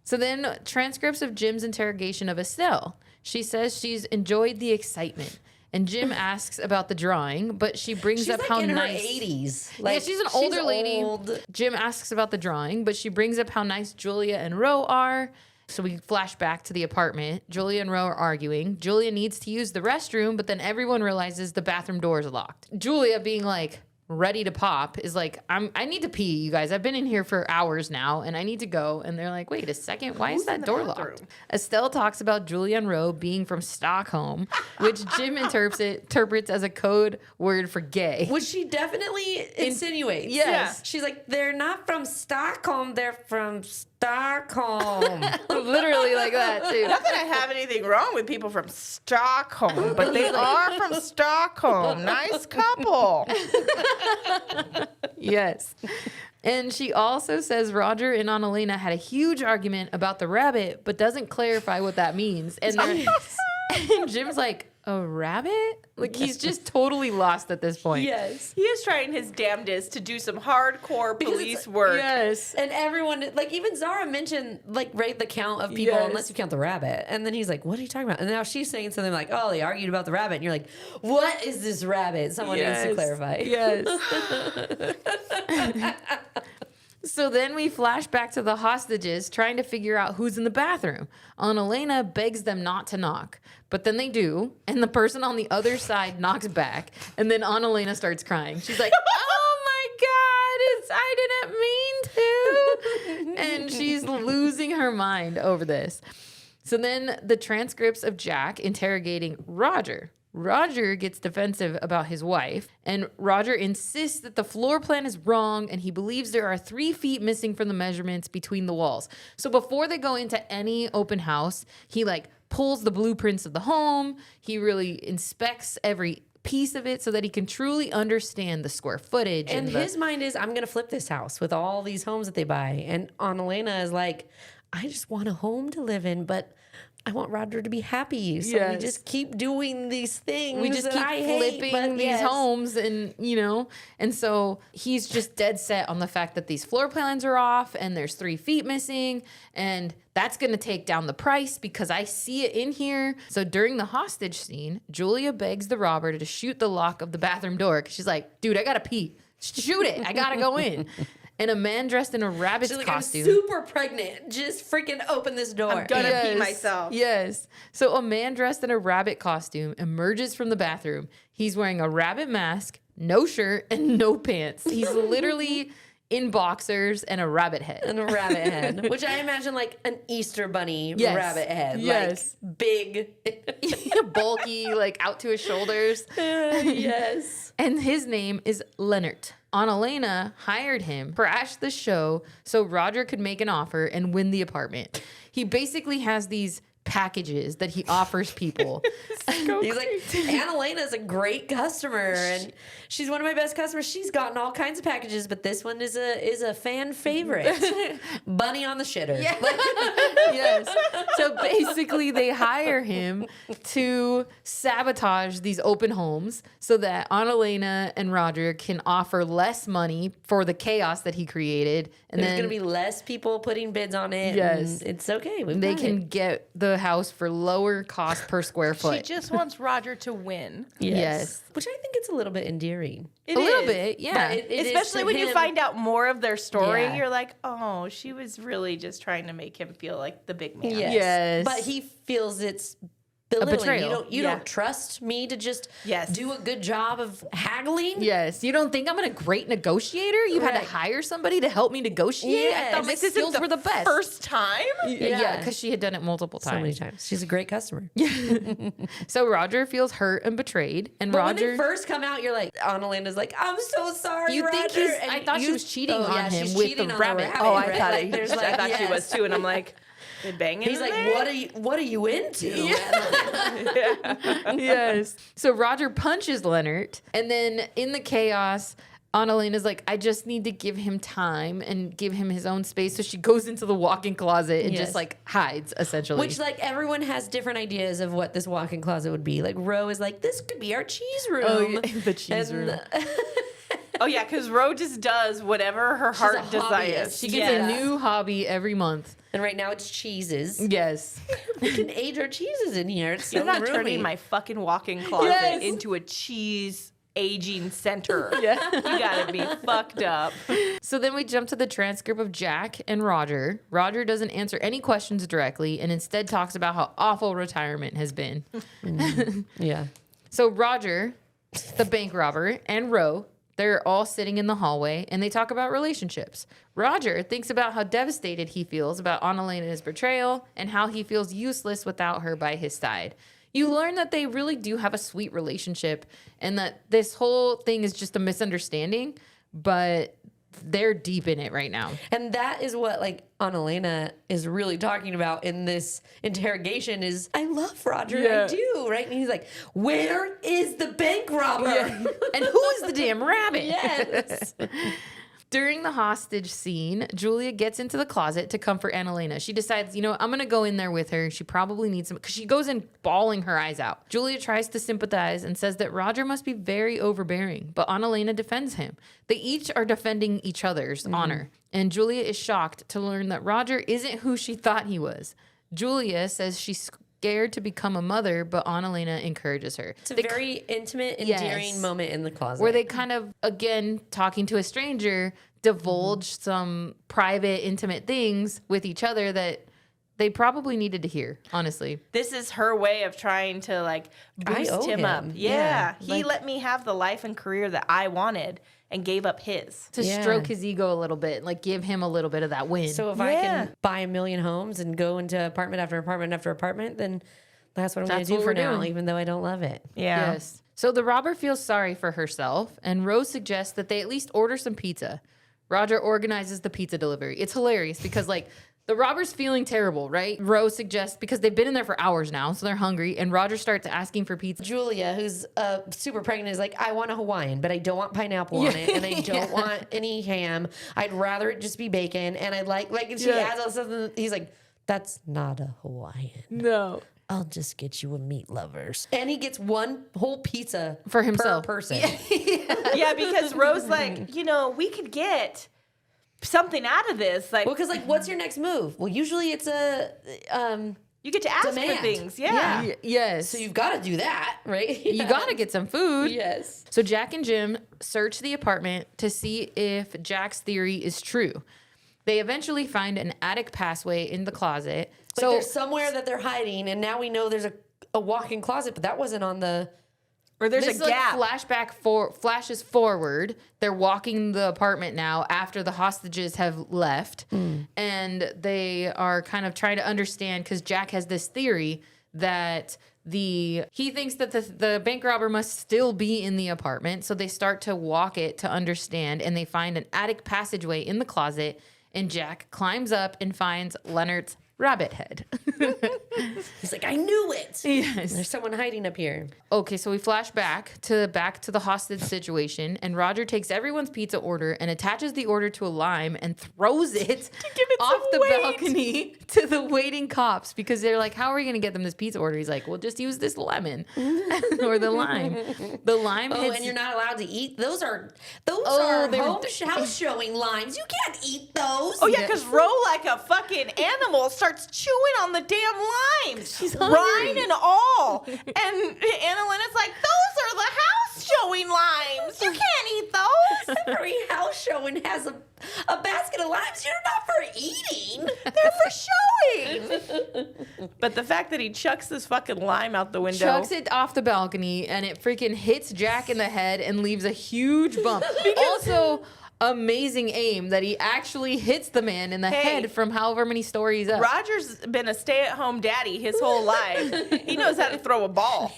So then transcripts of Jim's interrogation of Estelle. She says she's enjoyed the excitement. And Jim asks about the drawing, but she brings she's up like how in nice. her 80s. Yeah, she's an older lady. Old. Jim asks about the drawing, but she brings up how nice Julia and Ro are. So we flash back to the apartment. Julia and Ro are arguing. Julia needs to use the restroom, but then everyone realizes the bathroom door is locked. Julia, being like ready to pop, is like, I need to pee, you guys. I've been in here for hours now, and I need to go. And they're like, wait a second, why is that door locked? Estelle talks about Julia and Ro being from Stockholm, which Jim interprets as a code word for gay. Which she definitely insinuates. Yes. She's like, they're not from Stockholm, they're from Stockholm. Literally like that, too. Not that I have anything wrong with people from Stockholm, but they are from Stockholm. Nice couple. Yes. And she also says Roger and Annalena had a huge argument about the rabbit, but doesn't clarify what that means. And, and Jim's like, a rabbit? Like, he's just totally lost at this point. Yes. He is trying his damnedest to do some hardcore police work. Yes. And everyone, like even Zara mentioned, like, rate the count of people Yes. unless you count the rabbit. And then he's like, what are you talking about? And now she's saying something like, oh, they argued about the rabbit. And you're like, what is this rabbit? Someone needs to clarify. Yes. So then we flash back to the hostages trying to figure out who's in the bathroom. Annalena begs them not to knock, but then they do, and the person on the other side knocks back, and then Annalena starts crying. She's like, oh my God, I didn't mean to. And she's losing her mind over this. So then the transcripts of Jack interrogating Roger. Roger gets defensive about his wife, and Roger insists that the floor plan is wrong, and he believes there are 3 feet missing from the measurements between the walls. So before they go into any open house, he like pulls the blueprints of the home. He really inspects every piece of it so that he can truly understand the square footage. And his mind is, I'm going to flip this house with all these homes that they buy. And Annalena is like, I just want a home to live in, but I want Roger to be happy. So we just keep doing these things. We just keep flipping these homes and, and so he's just dead set on the fact that these floor plans are off and there's 3 feet missing and that's going to take down the price because I see it in here. So during the hostage scene, Julia begs the robber to shoot the lock of the bathroom door because she's like, dude, I got to pee. Shoot it. I got to go in. And a man dressed in a rabbit's costume. I'm super pregnant. Just freaking open this door. I'm gonna pee myself. Yes. So a man dressed in a rabbit costume emerges from the bathroom. He's wearing a rabbit mask, no shirt, and no pants. He's literally in boxers and a rabbit head. And a rabbit head. Which I imagine like an Easter bunny rabbit head. Yes. Like big. Bulky, like out to his shoulders. Yes. And his name is Leonard. Annalena hired him, crashed the show so Roger could make an offer and win the apartment. He basically has these packages that he offers people. He's like, Annalena is a great customer and she's one of my best customers. She's gotten all kinds of packages, but this one is a fan favorite. Bunny on the shitter. Yeah. Yes. So basically they hire him to sabotage these open homes so that Annalena and Roger can offer less money for the chaos that he created. And there's then going to be less people putting bids on it. Yes. And it's okay. They can get the house for lower cost per square foot. She just wants Roger to win. Yes. Which I think it's a little bit endearing. A little bit, yeah. But it Especially is to when you him. find out more of their story, Yeah. you're like, oh, she was really just trying to make him feel like the big man. Yes. Yes. But he feels it's belittling. betrayal. You don't trust me to just do a good job of haggling? Yes. You don't think I'm a great negotiator? You had Right. to hire somebody to help me negotiate? Yes. I thought my This isn't skills were the best. First time? Yeah, because she had done it multiple So many times. times. She's a great customer. So Roger feels hurt and betrayed. And But Roger... when they first come out, you're like, Annalena's like, I'm so sorry, You think Roger. he's- And I thought she was cheating on him she's with cheating the on rabbit. Oh, I right? thought, Like, there's like, I thought she was too. And I'm like, they banging He's in like, there? what are you into? Yes. So Roger punches Leonard. And then in the chaos... Annalena's like, I just need to give him time and give him his own space. So she goes into the walk-in closet and just like hides, essentially. Which, like, everyone has different ideas of what this walk-in closet would be. Like, Ro is like, this could be our cheese room. Oh, yeah, the cheese room. Oh, yeah, because Ro just does whatever her heart a desires. hobbyist. She gets a new hobby every month. And right now it's cheeses. Yes. We can age our cheeses in here. It's so You're not roomy. turning my fucking walk-in closet Yes. into a cheese aging center. Yeah. You gotta be fucked up. So then we jump to the transcript of Jack and Roger. Roger doesn't answer any questions directly and instead talks about how awful retirement has been. Yeah. So Roger, the bank robber, and Ro, they're all sitting in the hallway and they talk about relationships. Roger thinks about how devastated he feels about Annalena's betrayal and how he feels useless without her by his side. You learn that they really do have a sweet relationship and that this whole thing is just a misunderstanding, but they're deep in it right now. And that is what, like, Annalena is really talking about in this interrogation is, I love Roger, I do, right? And he's like, where is the bank robber? And who is the damn rabbit? Yes. During the hostage scene, Julia gets into the closet to comfort Annalena. She decides, I'm going to go in there with her. She probably needs some, because she goes in bawling her eyes out. Julia tries to sympathize and says that Roger must be very overbearing, but Annalena defends him. They each are defending each other's honor. And Julia is shocked to learn that Roger isn't who she thought he was. Julia says she's scared to become a mother, but Annalena encourages her. It's a very intimate, endearing moment in the closet. Where they kind of, again, talking to a stranger, divulge some private, intimate things with each other that they probably needed to hear, honestly. This is her way of trying to like boost owe him up. him. Yeah. Yeah. He Like- let me have the life and career that I wanted and gave up his. To stroke his ego a little bit, like give him a little bit of that win. So if I can buy 1 million homes and go into apartment after apartment after apartment, then that's what I'm going That's to do what for we're now, doing. even though I don't love it. Yeah. Yes. So the robber feels sorry for herself, and Rose suggests that they at least order some pizza. Roger organizes the pizza delivery. It's hilarious because, like, The robber's feeling terrible, right? Rose suggests, because they've been in there for hours now, so they're hungry, and Roger starts asking for pizza. Julia, who's super pregnant, is like, I want a Hawaiian, but I don't want pineapple on it, and I don't want any ham. I'd rather it just be bacon, and I'd like, and she adds all stuff. He's like, that's not a Hawaiian. No. I'll just get you a meat lovers. And he gets one whole pizza for himself. Per person. Yeah, because Rose, like, we could get something out of this. Like, well, because, like, what's your next move? Well, usually it's a you get to ask demand. for things. Yeah. Yes. So you've got to do that, right? You got to get some food. Yes. So Jack and Jim search the apartment to see if Jack's theory is true. They eventually find an attic passway in the closet. Like so there's somewhere that they're hiding, and now we know there's a walk-in closet, but that wasn't on the... Or there's a gap. Flashes forward. They're walking the apartment now after the hostages have left. And they are kind of trying to understand, because Jack has this theory that he thinks that the bank robber must still be in the apartment. So they start to walk it to understand, and they find an attic passageway in the closet, and Jack climbs up and finds Leonard's rabbit head. He's like, I knew it. Yes. There's someone hiding up here. Okay, so we flash back to the hostage situation, and Roger takes everyone's pizza order and attaches the order to a lime and throws it off the balcony to the waiting cops, because they're like, how are we going to get them this pizza order? He's like, well, just use this lemon or the lime. The lime hits... and you're not allowed to eat? Those are house showing limes. You can't eat those. Oh, yeah, because Ro, like a fucking animal, starts chewing on the damn limes. She's hungry. Rind and all. And Anna Lennox's like, those are the house showing limes. You can't eat those. Every house showing has a basket of limes. You're not for eating. They're for showing. But the fact that he chucks this fucking lime out the window. Chucks it off the balcony, and it freaking hits Jack in the head and leaves a huge bump. Also... amazing aim that he actually hits the man in the head from however many stories up. Roger's been a stay-at-home daddy his whole life. He knows how to throw a ball.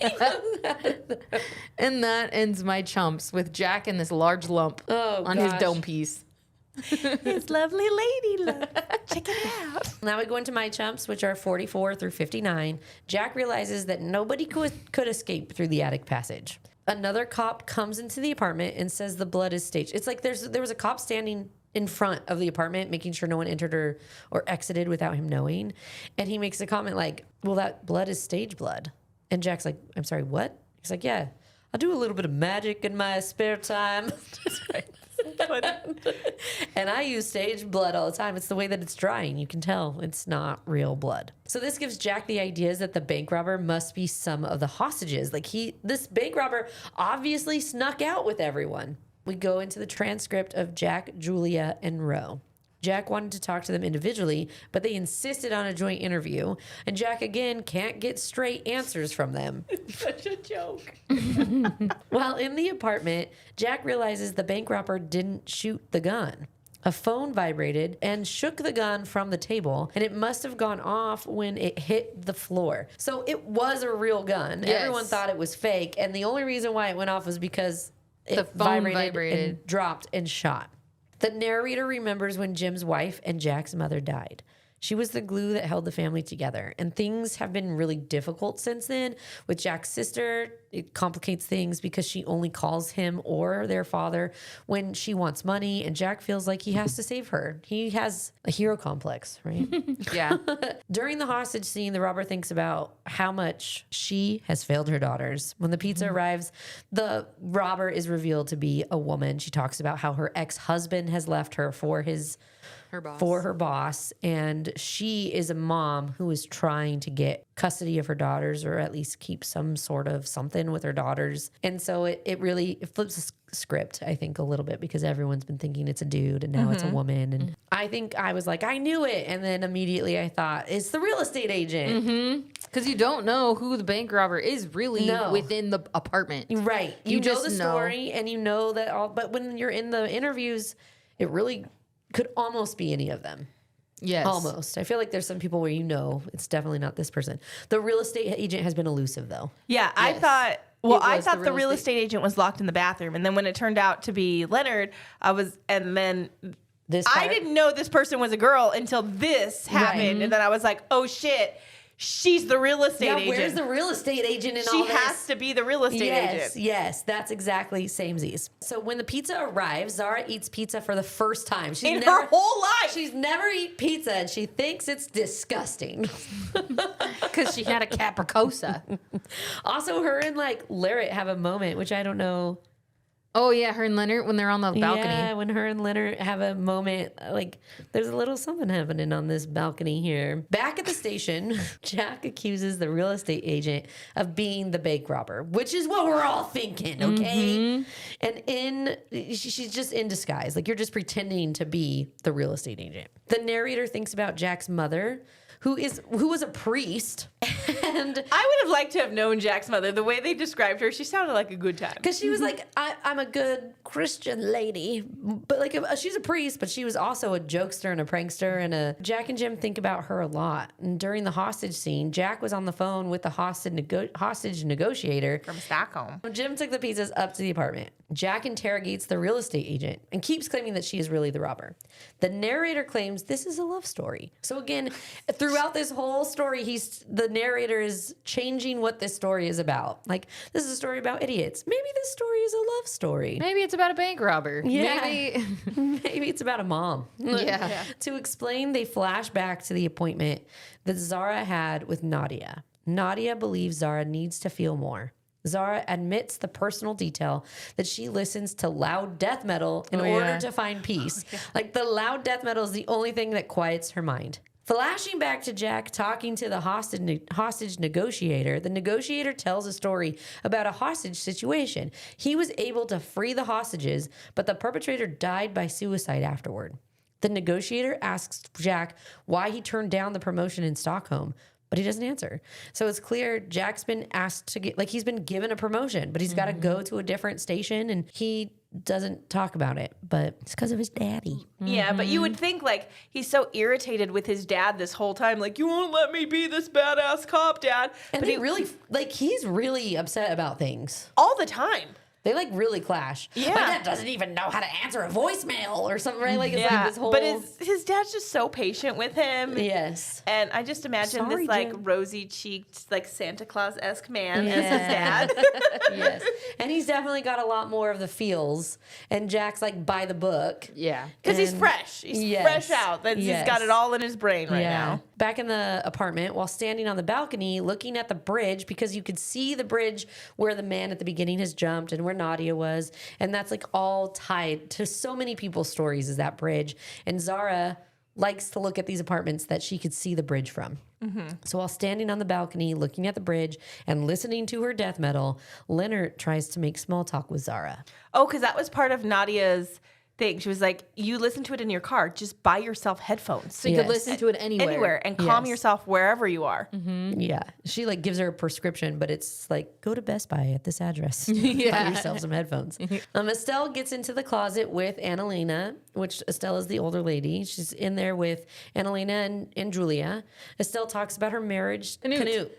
And that ends my chumps with Jack and this large lump on his dome piece. His lovely lady love. Check it out. Now we go into my chumps, which are 44 through 59. Jack realizes that nobody could escape through the attic passage. Another cop comes into the apartment and says the blood is staged. It's like there was a cop standing in front of the apartment, making sure no one entered or exited without him knowing. And he makes a comment like, well, that blood is stage blood. And Jack's like, I'm sorry, what? He's like, yeah, I do a little bit of magic in my spare time. That's right. And I use stage blood all the time. It's the way that it's drying. You can tell it's not real blood. So this gives Jack the ideas that the bank robber must be some of the hostages. Like this bank robber obviously snuck out with everyone. We go into the transcript of Jack, Julia, and Ro. Jack wanted to talk to them individually, but they insisted on a joint interview. And Jack, again, can't get straight answers from them. It's such a joke. While in the apartment, Jack realizes the bank robber didn't shoot the gun. A phone vibrated and shook the gun from the table, and it must have gone off when it hit the floor. So it was a real gun. Yes. Everyone thought it was fake, and the only reason why it went off was because the phone vibrated and dropped and shot. The narrator remembers when Jim's wife and Jack's mother died. She was the glue that held the family together. And things have been really difficult since then. With Jack's sister, it complicates things because she only calls him or their father when she wants money. And Jack feels like he has to save her. He has a hero complex, right? Yeah. During the hostage scene, the robber thinks about how much she has failed her daughters. When the pizza arrives, the robber is revealed to be a woman. She talks about how her ex-husband has left her for her boss, and she is a mom who is trying to get custody of her daughters, or at least keep some sort of something with her daughters. And so it really flips the script, I think, a little bit, because everyone's been thinking it's a dude and now it's a woman. And I think I was like, I knew it, and then immediately I thought it's the real estate agent. Because you don't know who the bank robber is really within the apartment. Right. You know just the story and you know that all, but when you're in the interviews, it really could almost be any of them. Yes. Almost. I feel like there's some people where you know it's definitely not this person. The real estate agent has been elusive, though. Yeah, I thought the real estate agent was locked in the bathroom. And then when it turned out to be Leonard, this I part. didn't know this person was a girl until this happened. And then I was like, oh shit, she's the real estate agent. Where's the real estate agent in all this? She has to be the real estate agent. Yes, that's exactly samesies. So when the pizza arrives, Zara eats pizza for the first time. In her whole life. She's never eaten pizza, and she thinks it's disgusting. Because she had a capricosa. Also, her and like Larrett have a moment, which I don't know. Oh, yeah, her and Leonard, when they're on the balcony. Yeah, when her and Leonard have a moment, like there's a little something happening on this balcony here. Back at the station, Jack accuses the real estate agent of being the bank robber, which is what we're all thinking, okay? And she's just in disguise. Like you're just pretending to be the real estate agent. The narrator thinks about Jack's mother, who was a priest. And I would have liked to have known Jack's mother. The way they described her, she sounded like a good time. because she was like, I'm a good Christian lady, but like she's a priest, but she was also a jokester and a prankster. And Jack and Jim think about her a lot. And during the hostage scene, Jack was on the phone with the hostage negotiator From Stockholm. Jim took the pizzas up to the apartment. Jack interrogates the real estate agent and keeps claiming that she is really the robber. The narrator claims this is a love story. So again, throughout this whole story, the narrator is changing what this story is about. Like, this is a story about idiots. Maybe this story is a love story. Maybe it's about a bank robber. Yeah. Maybe. Maybe it's about a mom. Yeah. To explain, they flash back to the appointment that Zara had with Nadia. Nadia believes Zara needs to feel more. Zara admits the personal detail that she listens to loud death metal in order to find peace. Like the loud death metal is the only thing that quiets her mind. Flashing back to Jack talking to the hostage negotiator, the negotiator tells a story about a hostage situation. He was able to free the hostages, but the perpetrator died by suicide afterward. The negotiator asks Jack why he turned down the promotion in Stockholm, but he doesn't answer. So it's clear Jack's been asked to get, like he's been given a promotion, but he's got to go to a different station and he doesn't talk about it, but it's because of his daddy. Yeah, but you would think like he's so irritated with his dad this whole time, like you won't let me be this badass cop, Dad. And but he really, like he's really upset about things. all the time. They like really clash. Yeah. My dad doesn't even know how to answer a voicemail or something, right? Like it's like this whole. But his dad's just so patient with him. Yes. And I just imagine Sorry, this like Jim. rosy-cheeked, like Santa Claus-esque man as his Yeah. dad. Yes. And he's definitely got a lot more of the feels. And Jack's like by the book. Yeah. Because he's And- fresh. He's Yes. fresh out. He's Yes. got it all in his brain right now. Back in the apartment, while standing on the balcony looking at the bridge, because you could see the bridge where the man at the beginning has jumped and where Nadia was. And that's like all tied to so many people's stories is that bridge. And Zara likes to look at these apartments that she could see the bridge from. So while standing on the balcony, looking at the bridge and listening to her death metal, Leonard tries to make small talk with Zara. Oh, because that was part of Nadia's thing. She was like, you listen to it in your car. Just buy yourself headphones. So you could listen to it anywhere. Anywhere and calm Yes. yourself wherever you are. Yeah. She like gives her a prescription, but it's like, go to Best Buy at this address. Buy yourself some headphones. Estelle gets into the closet with Annalena, which Estelle is the older lady. She's in there with Annalena and Julia. Estelle talks about her marriage. Canute.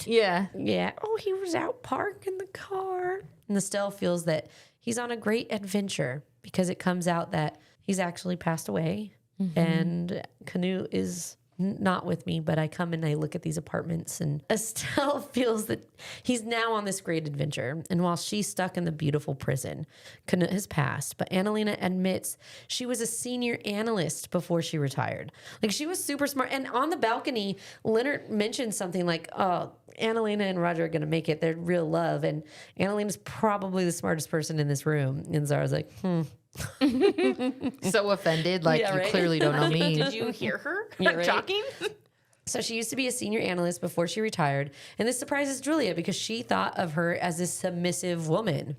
Yeah. Yeah. Oh, he was out parking the car. And Estelle feels that he's on a great adventure because it comes out that he's actually passed away. And Canute is not with me, but I come and I look at these apartments, and Estelle feels that he's now on this great adventure. And while she's stuck in the beautiful prison, Canute has passed. But Annalena admits she was a senior analyst before she retired. Like she was super smart. And on the balcony, Leonard mentioned something like, oh, Annalena and Roger are going to make it. They're real love. And Annalena's probably the smartest person in this room. And Zara's like, So offended, like Yeah, you right? clearly don't know me. Did you hear her Yeah, right? talking? So she used to be a senior analyst before she retired. And this surprises Julia because she thought of her as a submissive woman.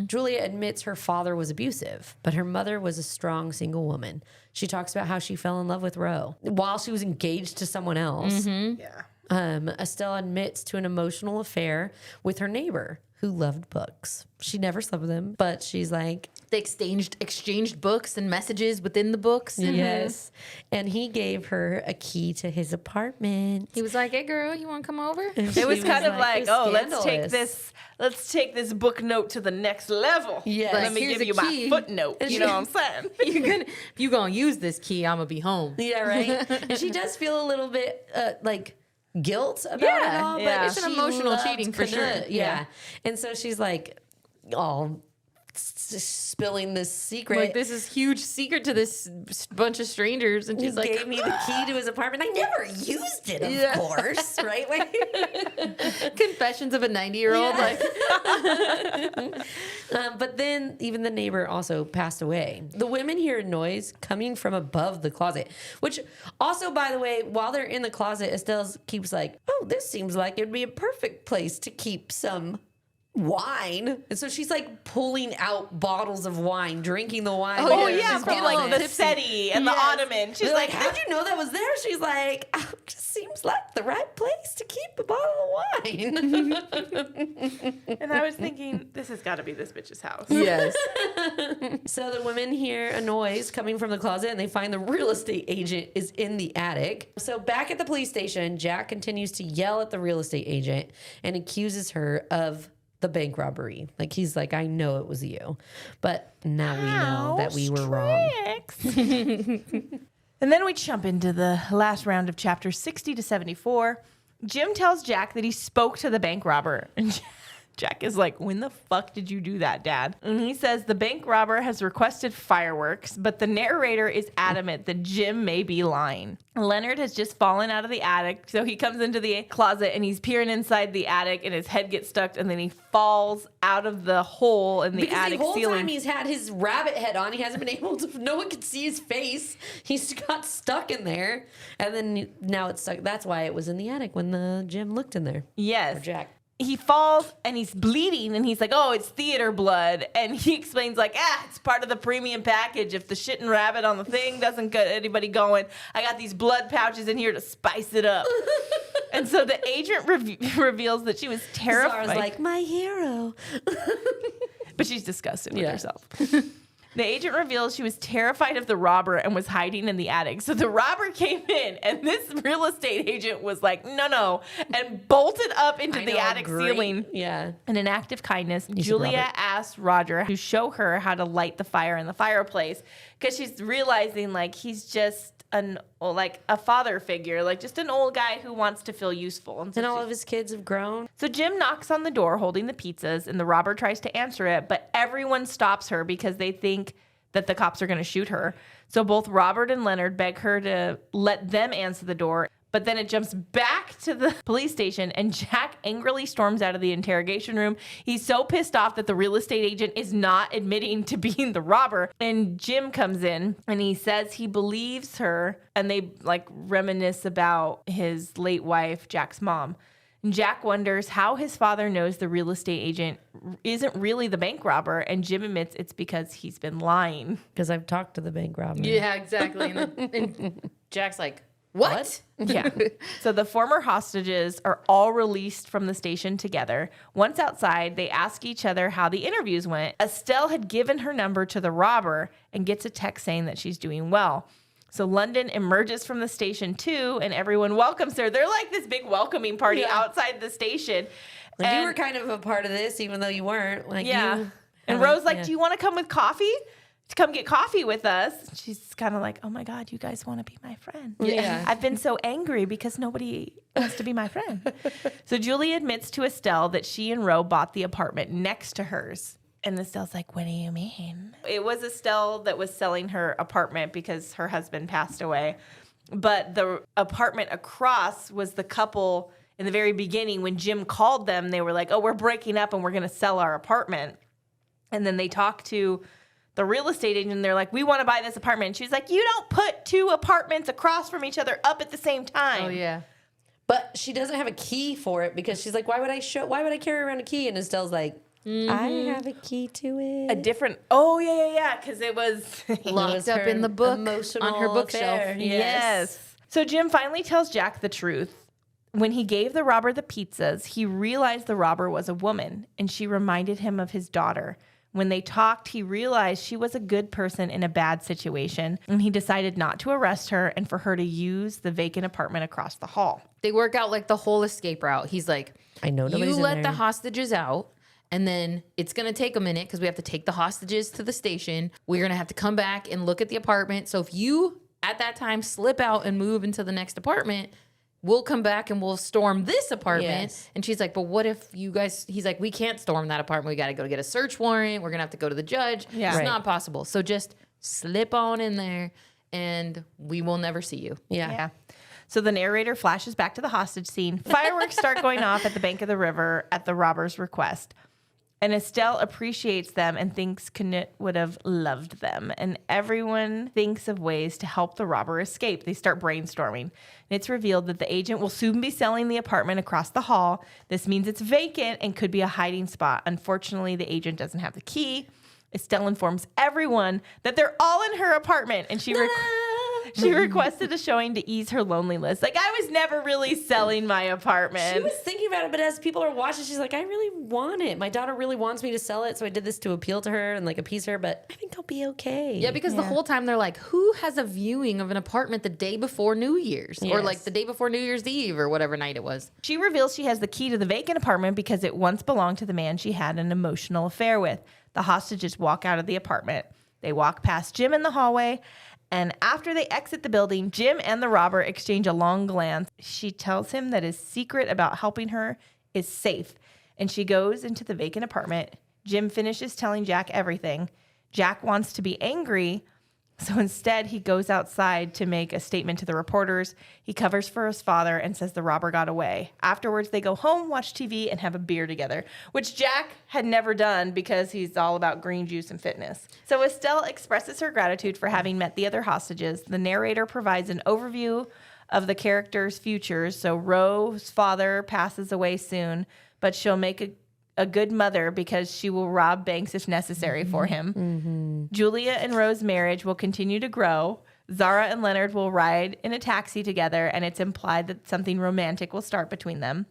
Julia admits her father was abusive, but her mother was a strong single woman. She talks about how she fell in love with Ro while she was engaged to someone else. Yeah. Estelle admits to an emotional affair with her neighbor, who loved books. She never slept with him, but she's like, They exchanged books and messages within the books. yes. And he gave her a key to his apartment. He was like, "Hey, girl, you want to come over?" It was kind of like, it was oh, let's scandalous. take this book note to the next level. Yes. Let Like, me here's give a you my key. footnote. You know what I'm saying? If you gonna use this key, I'm gonna be home. Yeah, right. And she does feel a little bit like guilt about it Yeah, all, yeah. but It's an she emotional loved cheating for Knut. sure. Yeah. And so she's like, all spilling this secret. Like, this is huge secret to this bunch of strangers, and He she's like, gave me the key to his apartment. I never used it, of course, right? Like, "Confessions of a 90-year-old." Yeah. Like, but then even the neighbor also passed away. The women hear noise coming from above the closet, which also, by the way, while they're in the closet, Estelle keeps like, oh, this seems like it'd be a perfect place to keep some wine. And so she's like pulling out bottles of wine, drinking the wine. Oh, there. yeah, She's from getting like all the tipsy. settee and the Yes. ottoman. She's They're like, how'd you know that was there? She's like, oh, it just seems like the right place to keep a bottle of wine. and I was thinking, this has got to be this bitch's house. yes. So the women hear a noise coming from the closet and they find the real estate agent is in the attic. So back at the police station, Jack continues to yell at the real estate agent and accuses her of the bank robbery. Like, he's like, I know it was you. But now we know that we were wrong. And then we jump into the last round of chapters 60 to 74. Jim tells Jack that he spoke to the bank robber. And Jack is like, when the fuck did you do that, Dad? And he says the bank robber has requested fireworks, but the narrator is adamant that Jim may be lying. Leonard has just fallen out of the attic, so he comes into the closet and he's peering inside the attic and his head gets stuck and then he falls out of the hole in the Because attic the whole ceiling. time he's had his rabbit head on, he hasn't been able to, no one can see his face. He's got stuck in there. And then now it's stuck. That's why it was in the attic when the Jim looked in there. Yes. Or Jack. He falls and he's bleeding and he's like, oh, it's theater blood. And he explains like, it's part of the premium package. If the shitting rabbit on the thing doesn't get anybody going, I got these blood pouches in here to spice it up. And so the agent reveals that she was terrified. Zara's like, my hero. But she's disgusted with Yeah. herself. The agent reveals she was terrified of the robber and was hiding in the attic. So the robber came in, and this real estate agent was like, no, and bolted up into the attic ceiling. Yeah. In an act of kindness, said Julia Robert. asked Roger to show her how to light the fire in the fireplace because she's realizing like he's just a father figure, like just an old guy who wants to feel useful. And, so And all of his kids have grown. so Jim knocks on the door holding the pizzas, and the robber tries to answer it, but everyone stops her because they think that the cops are going to shoot her. So both Robert and Leonard beg her to let them answer the door. But then it jumps back to the police station, and Jack angrily storms out of the interrogation room. He's so pissed off that the real estate agent is not admitting to being the robber. And Jim comes in, and he says he believes her, and they like reminisce about his late wife, Jack's mom. And Jack wonders how his father knows the real estate agent isn't really the bank robber, and Jim admits it's because he's been lying. Because I've talked to the bank robber. Yeah, exactly. And Jack's like, what? Yeah. So the former hostages are all released from the station together. Once outside, they ask each other how the interviews went. Estelle had given her number to the robber and gets a text saying that she's doing well. So London emerges from the station too, and everyone welcomes her. They're like this big welcoming party outside the station. Like, you were kind of a part of this, even though you weren't. Like, Yeah. you And Rose like, do you want to come with coffee? To come get coffee with us. She's kind of like, oh my God, you guys want to be my friend. Yeah. I've been so angry because nobody wants to be my friend. So Julie admits to Estelle that she and Ro bought the apartment next to hers. And Estelle's like, what do you mean? It was Estelle that was selling her apartment because her husband passed away. But the apartment across was the couple in the very beginning. When Jim called them, they were like, oh, we're breaking up and we're going to sell our apartment. And then they talked to the real estate agent, and they're like, we want to buy this apartment. And she's like, you don't put two apartments across from each other up at the same time. Oh, yeah. But she doesn't have a key for it because she's like, why would I carry around a key? And Estelle's like, I have a key to it. A different, yeah, because it was Locked up in the book emotional on her bookshelf. affair. Yes. So Jim finally tells Jack the truth. When he gave the robber the pizzas, he realized the robber was a woman, and she reminded him of his daughter. When they talked, he realized she was a good person in a bad situation, and he decided not to arrest her and for her to use the vacant apartment across the hall. They work out like the whole escape route. He's like, I know nobody's you in let there. the hostages out, and then it's going to take a minute because we have to take the hostages to the station. We're going to have to come back and look at the apartment. So if you, at that time, slip out and move into the next apartment, we'll come back and we'll storm this apartment. Yes. And she's like, but what if you guys, he's like, we can't storm that apartment. We got to go get a search warrant. We're going to have to go to the judge. Yeah. It's Right. not possible. So just slip on in there and we will never see you. Yeah. So the narrator flashes back to the hostage scene. Fireworks start going off at the bank of the river at the robber's request. And Estelle appreciates them and thinks Knut would have loved them. And everyone thinks of ways to help the robber escape. They start brainstorming. And it's revealed that the agent will soon be selling the apartment across the hall. This means it's vacant and could be a hiding spot. Unfortunately, the agent doesn't have the key. Estelle informs everyone that they're all in her apartment, and she requested a showing to ease her loneliness. Like, I was never really selling my apartment. She was thinking about it, but as people are watching, she's like, I really want it. My daughter really wants me to sell it, so I did this to appeal to her and like appease her, but I think I'll be okay. Yeah, because the whole time they're like, who has a viewing of an apartment the day before New Year's? Or Yes. like the day before New Year's Eve or whatever night it was. She reveals she has the key to the vacant apartment because it once belonged to the man she had an emotional affair with. The hostages walk out of the apartment. They walk past Jim in the hallway, and after they exit the building, Jim and the robber exchange a long glance. She tells him that his secret about helping her is safe, and she goes into the vacant apartment. Jim finishes telling Jack everything. Jack wants to be angry, so instead he goes outside to make a statement to the reporters. He covers for his father and says the robber got away. Afterwards, they go home, watch TV, and have a beer together, which Jack had never done because he's all about green juice and fitness. So Estelle expresses her gratitude for having met the other hostages. The narrator provides an overview of the characters' futures. So Roe's father passes away soon, but she'll make a good mother because she will rob banks if necessary for him. Mm-hmm. Julia and Roe's marriage will continue to grow. Zara and Leonard will ride in a taxi together, and it's implied that something romantic will start between them.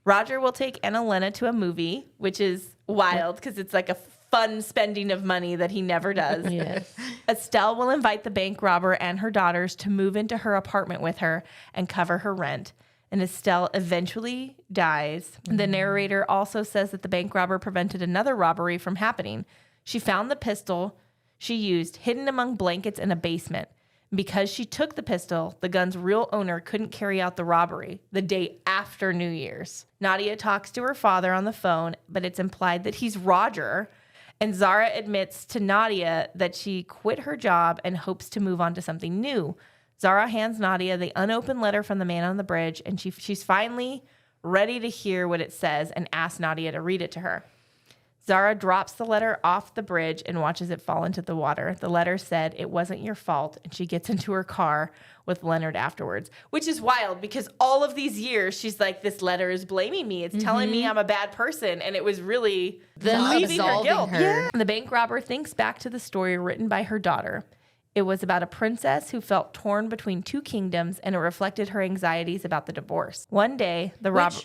Roger will take Anna Lena to a movie, which is wild because it's like a fun spending of money that he never does. Yes. Estelle will invite the bank robber and her daughters to move into her apartment with her and cover her rent. And Estelle eventually dies. The narrator also says that the bank robber prevented another robbery from happening. She found the pistol she used hidden among blankets in a basement. Because she took the pistol, the gun's real owner couldn't carry out the robbery the day after New Year's. Nadia talks to her father on the phone, but it's implied that he's Roger. And Zara admits to Nadia that she quit her job and hopes to move on to something new. Zara hands Nadia the unopened letter from the man on the bridge, and she's finally ready to hear what it says and asks Nadia to read it to her. Zara drops the letter off the bridge and watches it fall into the water. The letter said, "It wasn't your fault," and she gets into her car with Leonard afterwards, which is wild because all of these years she's like, this letter is blaming me. It's telling me I'm a bad person, and it was really leaving her absolving guilt. her. Yeah. The bank robber thinks back to the story written by her daughter. It was about a princess who felt torn between two kingdoms, and it reflected her anxieties about the divorce. One day, the robber...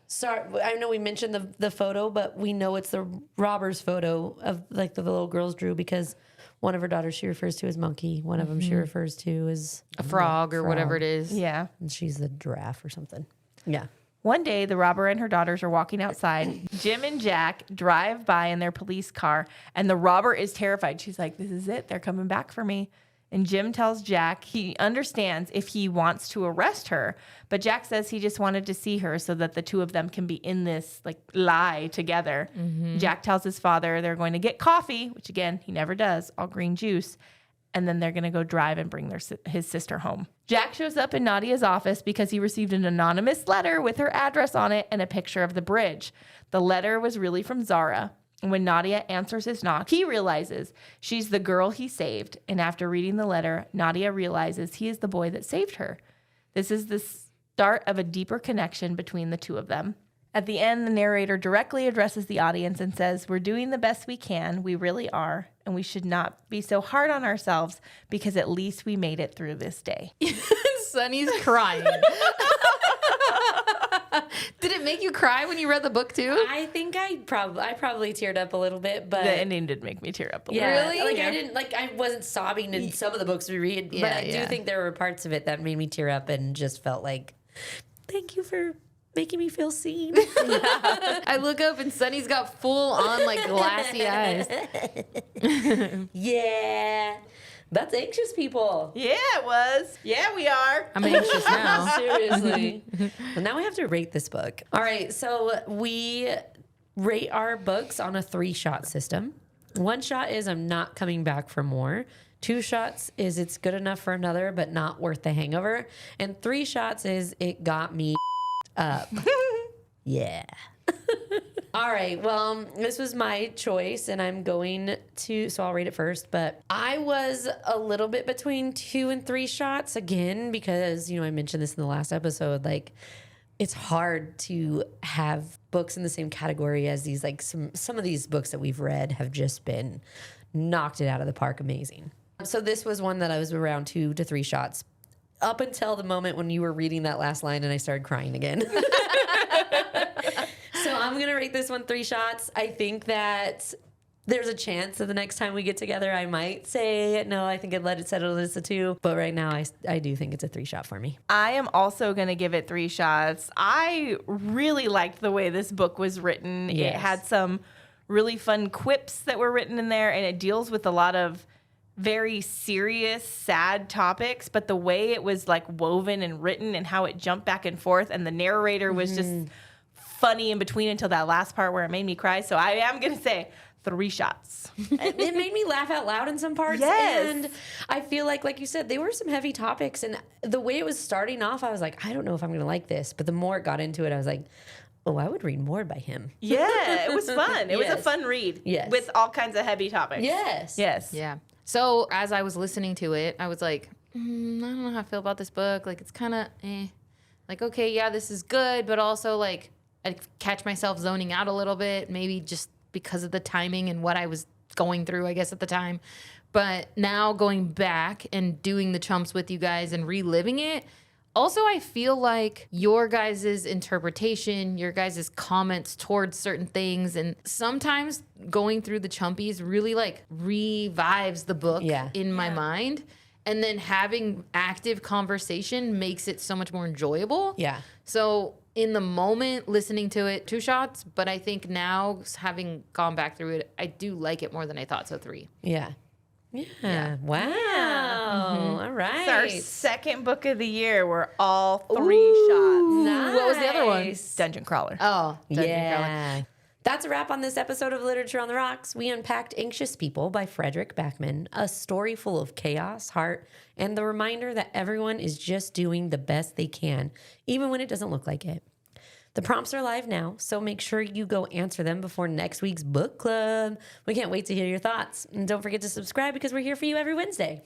Sorry, I know we mentioned the photo, but we know it's the robber's photo of like the little girls drew because one of her daughters she refers to as monkey, one of them she refers to as A frog or whatever it is. Yeah. and she's the giraffe or something. Yeah. One day, the robber and her daughters are walking outside. Jim and Jack drive by in their police car, and the robber is terrified. She's like, this is it. They're coming back for me. And Jim tells Jack he understands if he wants to arrest her, but Jack says he just wanted to see her so that the two of them can be in this like lie together. Jack tells his father they're going to get coffee, which again, he never does, all green juice. And then they're going to go drive and bring his sister home. Jack shows up in Nadia's office because he received an anonymous letter with her address on it and a picture of the bridge. The letter was really from Zara. And when Nadia answers his knock, he realizes she's the girl he saved. And after reading the letter, Nadia realizes he is the boy that saved her. This is the start of a deeper connection between the two of them. At the end, the narrator directly addresses the audience and says, "We're doing the best we can. We really are. And we should not be so hard on ourselves because at least we made it through this day." Sunny's crying. Did it make you cry when you read the book too? I think I probably teared up a little bit, but The ending did make me tear up a little. yeah, Really? I wasn't sobbing in some of the books we read, but I do think there were parts of it that made me tear up and just felt like, thank you for making me feel seen. I look up and Sunny's got full on like glassy eyes. Yeah. That's anxious people. Yeah, it was. Yeah, we are. I'm anxious now. Seriously. Well, now we have to rate this book. All right. So we rate our books on a 3-shot system. 1 shot is I'm not coming back for more. 2 shots is it's good enough for another, but not worth the hangover. And 3 shots is it got me up. Yeah. All right. Well, this was my choice, and I'm going to, so I'll rate it first. But I was a little bit between 2 and 3 shots again, because, I mentioned this in the last episode. Like, it's hard to have books in the same category as these, like, some of these books that we've read have just been knocked it out of the park. Amazing. So this was one that I was around 2 to 3 shots up until the moment when you were reading that last line and I started crying again. So I'm going to rate this one 3 shots. I think that there's a chance that the next time we get together, I might say, no, I think I'd let it settle as a 2. But right now, I do think it's a 3 shot for me. I am also going to give it 3 shots. I really liked the way this book was written. Yes. It had some really fun quips that were written in there, and it deals with a lot of very serious, sad topics, but the way it was like woven and written and how it jumped back and forth, and the narrator was just funny in between until that last part where it made me cry. So I am going to say 3 shots. It made me laugh out loud in some parts. Yes. And I feel like you said, they were some heavy topics. And the way it was starting off, I was like, I don't know if I'm going to like this. But the more it got into it, I was like, oh, I would read more by him. Yeah, it was fun. It was a Yes. fun read. Yes. With all kinds of heavy topics. Yes. Yes. Yeah. So as I was listening to it, I was like, I don't know how I feel about this book. Like, it's kind of Like, okay, yeah, this is good, but also like I catch myself zoning out a little bit, maybe just because of the timing and what I was going through, I guess, at the time. But now going back and doing the chumps with you guys and reliving it, also, I feel like your guys' interpretation, your guys' comments towards certain things, and sometimes going through the chumpies really like revives the book in my mind. And then having active conversation makes it so much more enjoyable. Yeah. So in the moment, listening to it, 2 shots. But I think now, having gone back through it, I do like it more than I thought. So 3. Yeah. Yeah. Wow. All right. It's our second book of the year. We're all 3 shots. Nice. What was the other one? Dungeon Crawler. Oh, Yeah. That's a wrap on this episode of Literature on the Rocks. We unpacked Anxious People by Fredrik Backman, a story full of chaos, heart, and the reminder that everyone is just doing the best they can, even when it doesn't look like it. The prompts are live now, so make sure you go answer them before next week's book club. We can't wait to hear your thoughts. And don't forget to subscribe because we're here for you every Wednesday.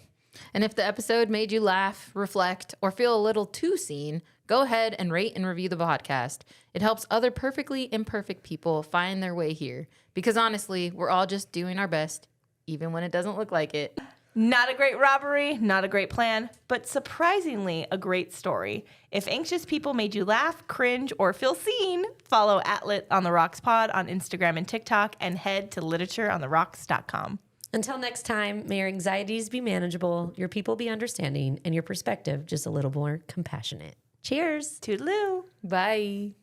And if the episode made you laugh, reflect, or feel a little too seen, go ahead and rate and review the podcast. It helps other perfectly imperfect people find their way here. Because honestly, we're all just doing our best, even when it doesn't look like it. Not a great robbery, not a great plan, but surprisingly a great story. If Anxious People made you laugh, cringe, or feel seen, follow @Lit on the Rocks Pod on Instagram and TikTok, and head to literatureontherocks.com. Until next time, may your anxieties be manageable, your people be understanding, and your perspective just a little more compassionate. Cheers. Toodaloo. Bye.